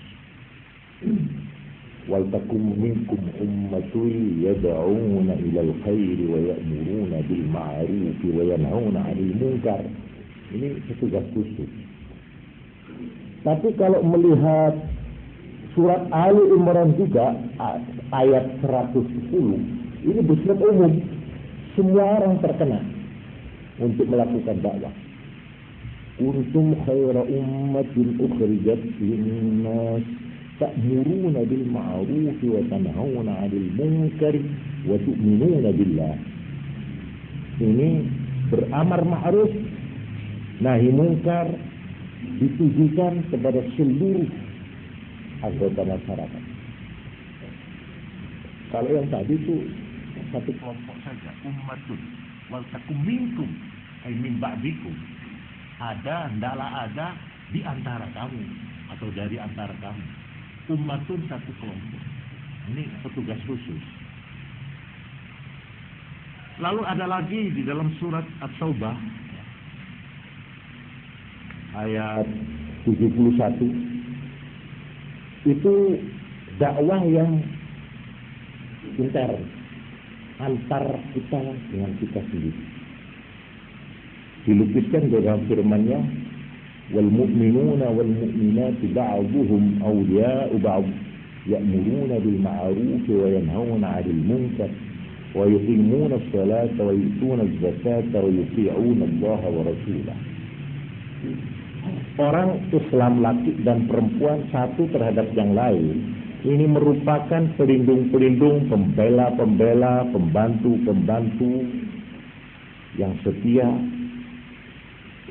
Wal takum minkum ummatun yad'una ilal khairi wa ya'muruna bil ma'ruf wa yanhauna 'anil munkar. Ini petugas khusus. Tapi kalau melihat surat Ali Imran juga ayat 110, ini bersifat umum. Semua orang terkena untuk melakukan dakwah. Kuntum khaira ummatin ukhrijat lin-nas ta'muruna bil ma'ruf wa tanhauna 'anil munkar wa tu'minuna billah. Ini beramar ma'ruf nahi munkar ditujukan kepada seluruh anggota masyarakat. Kalau yang tadi itu satu kelompok saja, ummatun wal takum minkum ay min ba'dikum. Hendaklah ada di antara kamu atau dari antara kamu. Ummatun satu kelompok. Ini petugas khusus. Lalu ada lagi di dalam surat At-Taubah ayat 71. Itu dakwah yang intern antar kita dengan kita sendiri. Dilukiskan dalam firman-Nya, wal mu'minuna wal mu'minatu ba'dhuhum awliya'u ba'd ya'muruna bil ma'ruf wa yanhauna 'anil munkar wa yuqimuna as-salata wa yu'tuna az-zakata wa yuti'una Allah wa rasulahu. Orang Islam laki dan perempuan satu terhadap yang lain ini merupakan pelindung-pelindung, pembela-pembela, pembantu-pembantu yang setia,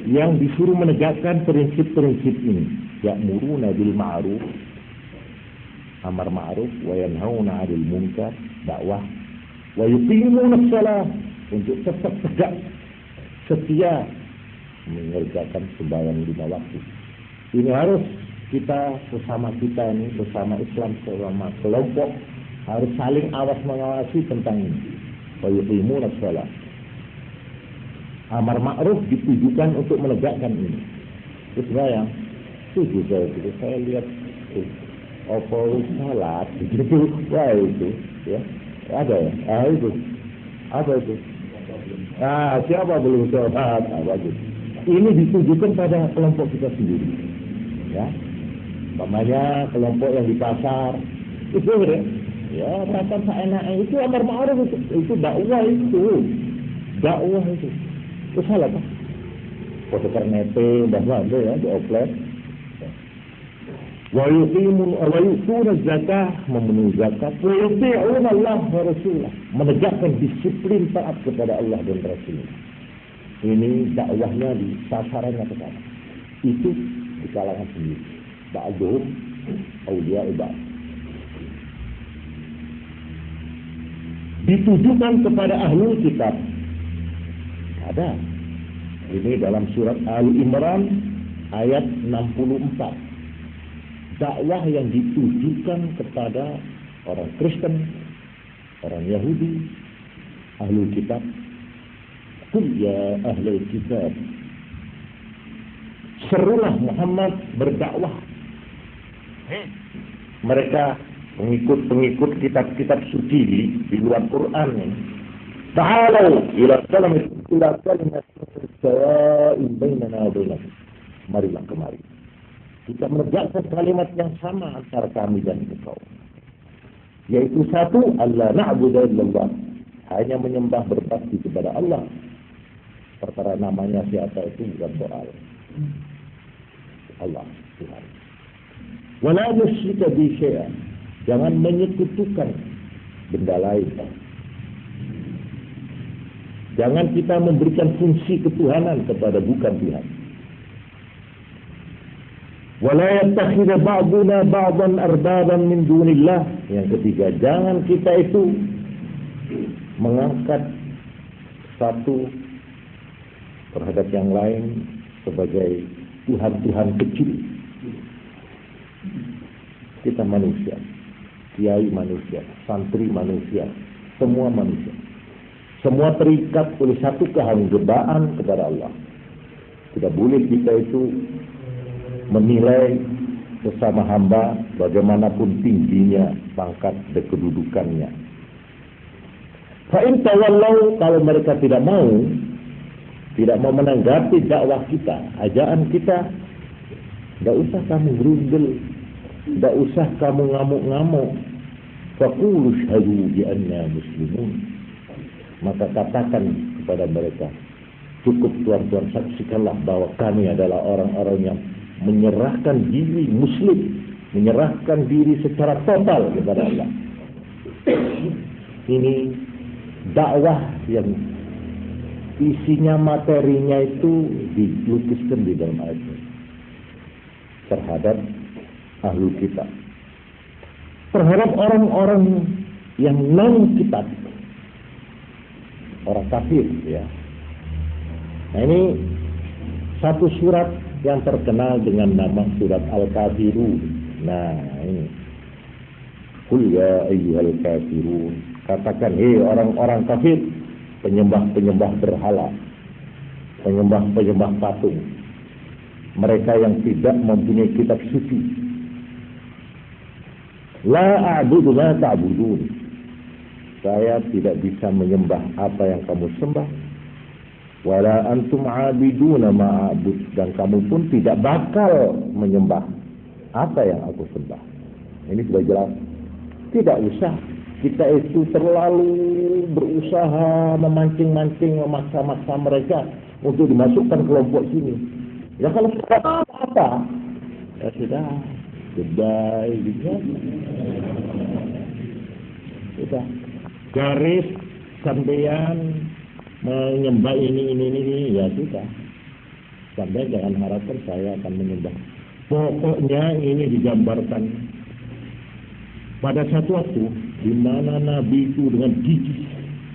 yang disuruh menegakkan prinsip-prinsip ini. Ya'muruna bil ma'ruf, amar ma'ruf, wa yanhauna 'anil munkar, dakwah, wa yuqimuna shalah, untuk tetap tegak setia mengerjakan sembahyang 5 waktu. Ini harus kita sesama ini, sesama Islam, sesama kelompok harus saling awas mengawasi tentang ini. Wa yuqimuna shalah. Amar ma'ruf ditujukan untuk menegakkan ini. Terus saya setuju saya lihat opol salat itu, wah itu ya ada ya, itu apa itu? Siapa belum sholat? Bagus. Ini ditujukan pada kelompok kita sendiri, ya. Umpamanya kelompok yang di pasar itu ya perasaan seenaknya itu amar ma'ruf itu dakwah itu. Itu salah kan? Foto karnete, bahwa ada ya, di oplet. wa yu'tuna zakah, memenuhi zakat, wa yuti'una Allah wa Rasulah, menegakkan disiplin taat kepada Allah dan Rasulnya. Ini dakwahnya di sasarannya ke sana. Itu di kalangan sendiri. Ba'duhum awliya'u ba'd. Ditujukan kepada ahlul kitab. Ada. Ini dalam surat Al-Imran ayat 64. Dakwah yang ditujukan kepada orang Kristen, orang Yahudi, ahlul kitab. Qul ya ahlul kitab, serulah Muhammad berdakwah. Mereka pengikut kitab-kitab suci di luar Quran ini. Ta'alau ila kalimat sawa'in bainana wa bainakum. Marilah kemari. Kita menegakkan kalimat yang sama antara kami dan engkau. Yaitu satu, Allah na'budu illallah. Hanya menyembah berbakti kepada Allah. Perkara namanya siapa itu bukan soal. Allah Tuhan. Wala nusyrika bi syai'a. Jangan menyekutukan benda lain. Jangan kita memberikan fungsi ketuhanan kepada bukan Tuhan. Wala yattakhidha ba'duna ba'dan arbaban min dunillah. Yang ketiga, jangan kita itu mengangkat satu terhadap yang lain sebagai Tuhan-Tuhan kecil. Kita manusia, kiai manusia, santri manusia, semua manusia. Semua terikat oleh satu kehanggabaan kepada Allah. Tidak boleh kita itu menilai sesama hamba bagaimanapun tingginya pangkat dan kedudukannya. Fa'in tawallau, kalau mereka tidak mau menanggapi dakwah kita, ajaan kita, tidak usah kamu gerundel, tidak usah kamu ngamuk-ngamuk. Faqulu syahadu bi anna muslimun. Maka katakan kepada mereka, cukup tuan-tuan, saksikanlah bahwa kami adalah orang-orang yang menyerahkan diri muslim, menyerahkan diri secara total kepada Allah. Ini dakwah yang isinya, materinya itu dilukiskan di dalam ayat ini terhadap ahlul kitab, terhadap orang-orang yang non kitab, orang kafir, ya. Nah, ini satu surat yang terkenal dengan nama surat Al-Kafirun. Nah, ini. Qul ya ayyuhal kafirun. Katakan, hei orang-orang kafir, penyembah-penyembah berhala, penyembah-penyembah patung, mereka yang tidak mempunyai kitab suci. La a'budu ma ta'budun. Saya tidak bisa menyembah apa yang kamu sembah. Wala antum 'abiduna ma a'bud, dan kamu pun tidak bakal menyembah apa yang aku sembah. Ini sudah jelas. Tidak usah kita itu terlalu berusaha memancing-mancing, memaksa-maksa mereka untuk dimasukkan kelompok sini. Ya kalau kita apa? Ya sudah, goodbye gitu. Sudah. Garis sampean menyembah ini, ya sudah. Sampai jangan harapkan saya akan menyembah. Pokoknya ini digambarkan pada satu waktu di mana Nabi itu dengan gigih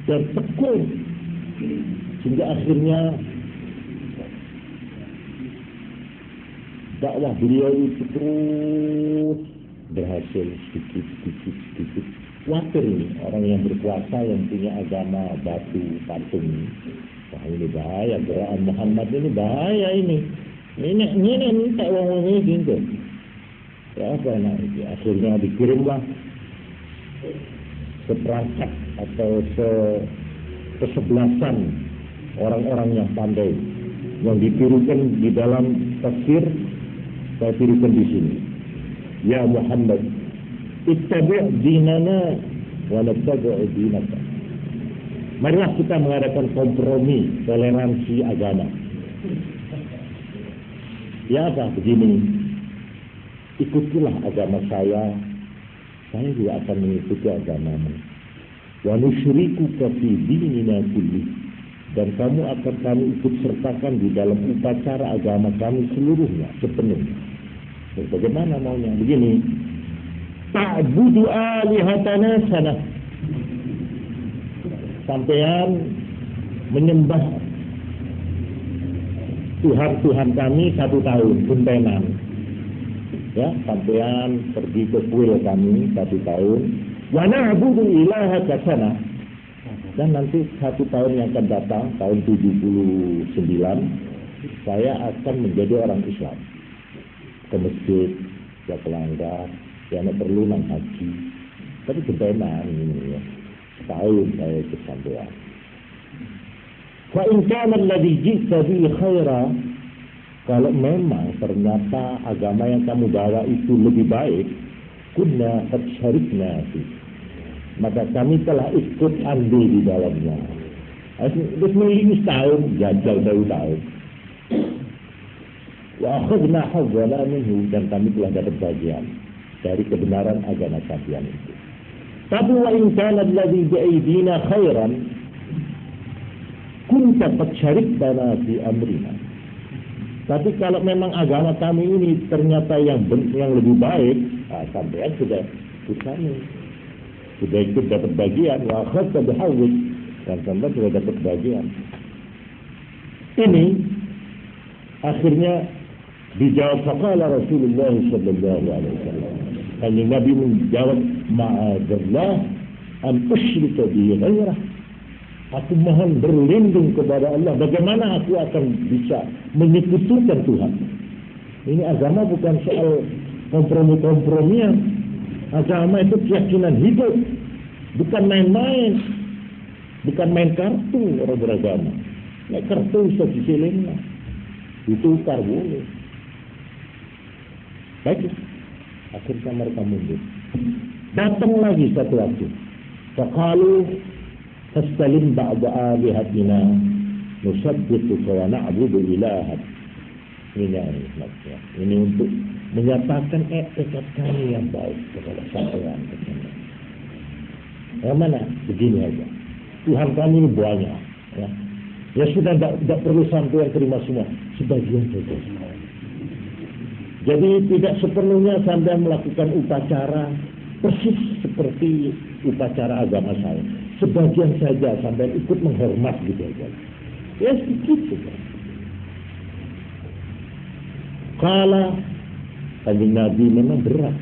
dan tekun sehingga akhirnya dakwah beliau itu terus berhasil sedikit. Khawatir ini orang yang berkuasa, yang punya agama batu patung. Wah, ini bahaya, gerakan Muhammad ini bahaya ini. Ini tak uang ini gitu. Ya apa nak? Akhirnya dikirimlah seperangkat atau kesebelasan orang-orang yang pandai yang ditirukan di dalam tafsir. Saya tirukan di sini. Ya Muhammad, ittabi' dinana wa nattabi' dinaka. Marilah kita mengadakan kompromi, toleransi agama. Ya apa? Begini. ikutilah agama saya juga akan mengikuti agamamu. Wa nusyriku fi dinina kulli, dan kamu akan kami ikut sertakan di dalam upacara agama kami seluruhnya, sepenuhnya. Bagaimana maunya? Begini, ta'budu alihatana sana, sampean menyembah Tuhan kami 1 tahun, puntenan. Ya, sampean pergi ke kuil kami 1 tahun. Wa na'budu ilahaka sana. Dan nanti 1 tahun yang akan datang, tahun 79, saya akan menjadi orang Islam. Ke masjid, ke pelanggar, ya nak perlu nang haji. Tapi puntenan ini ya. Setahun saya ikut sampean. Fa in kana alladhi ji'ta bihi khaira, kalau memang ternyata agama yang kamu bawa itu lebih baik, kunna qad syarikna fi, maka kami telah ikut andil di dalamnya. Terus melingis tahun, jajal tahun. Wa akhadna hawala minhu, dan kami telah dapat bagian dari kebenaran agama kalian itu. Tapi wa in kana alladhi bi'aidina khairan, kunta qad syariktana fi amrina. Tapi kalau memang agama kami ini ternyata yang lebih baik, sampean sudah ikut kami, sudah ikut dapat bagian. Wa akhadta bihawwik, dan sampean sudah dapat bagian. Ini akhirnya dijawab faqala Rasulullah sallallahu alaihi wasallam. Kanjeng Nabi menjawab, ma'adzallah an usyrika bihi ghairah. Aku mohon berlindung kepada Allah. Bagaimana aku akan bisa menyekutukan Tuhan? Ini agama bukan soal kompromi-kompromian. Agama itu keyakinan hidup, bukan main-main, bukan main kartu orang beragama. Naik kartu bisa disilinglah, ditukar boleh. Baik, akhirnya mereka mundur. Datang lagi satu waktu. Faqalu fastalim ba'da alihatina nusabbitu wa na'budu ilahat. Ini untuk menyatakan etikat kami yang baik kepada sampean. Yang mana? Begini aja. Tuhan kami ini banyak. Ya sudah, tidak perlu sampean terima semua. Sebagian saja. Jadi tidak sepenuhnya sampean melakukan upacara persis seperti upacara agama saya. Sebagian saja sampai ikut menghormat gitu aja. Ya sedikit saja. Kala Kanjeng Nabi memang berat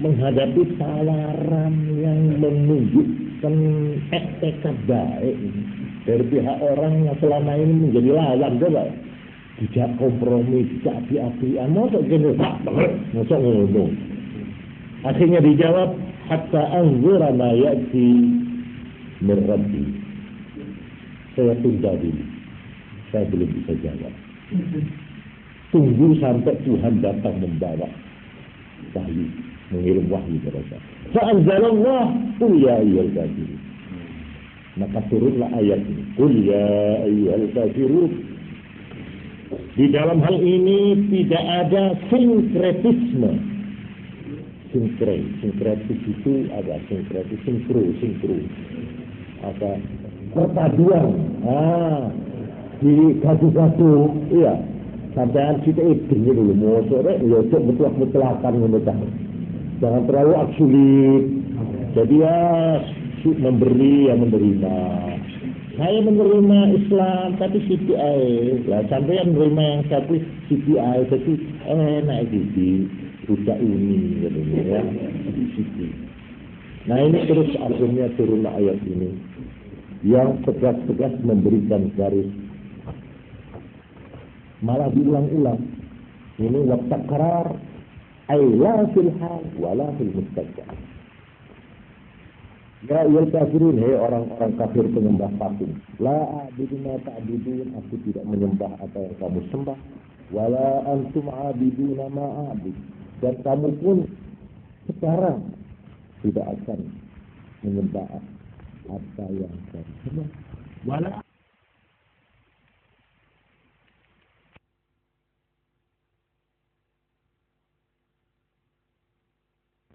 menghadapi tawaran yang menunjukkan etikat baik dari pihak orang yang selama ini menjadi lawan, coba. Tidak kompromi, tidak api-apian, masa gini, masa ngomong. Akhirnya dijawab, hatta anzura ma ya'ti min Rabbi. Saya tunda dulu, saya belum bisa jawab. Tunggu sampai Tuhan datang membawa wahyu, mengirim wahyu kepada saya. Fa'anzalallah, qul ya ayyuhal kafirun. Maka turunlah ayat ini, qul ya ayyuhal kafirun. Di dalam hal ini tidak ada sinkretisme. Sinkretis itu ada sinkretis, sinkro. Apa? Perpaduan. Di gadu-gadu, iya. Sampai kita itu dulu mau sore, ya cok mutlak-mutlakan menurut. Jangan terlalu absolut. Jadi ya memberi yang menerima. Saya menerima Islam tapi CPI. Lah sampai yang menerima yang satu CPI, tapi enak gitu. Budak ini gitu ya. Nah ini terus akhirnya turun ayat ini yang tegas-tegas memberikan garis, malah diulang-ulang. Ini watakrar ayla fil hal wala fil mustaqbal. Ya ayyuhal kafirun, hei orang-orang kafir penyembah patung. La a'budu ma ta'budun, aku tidak menyembah apa yang kamu sembah. Wala antum a'biduna ma a'bud, dan kamu pun sekarang tidak akan menyembah apa yang saya sembah. Wala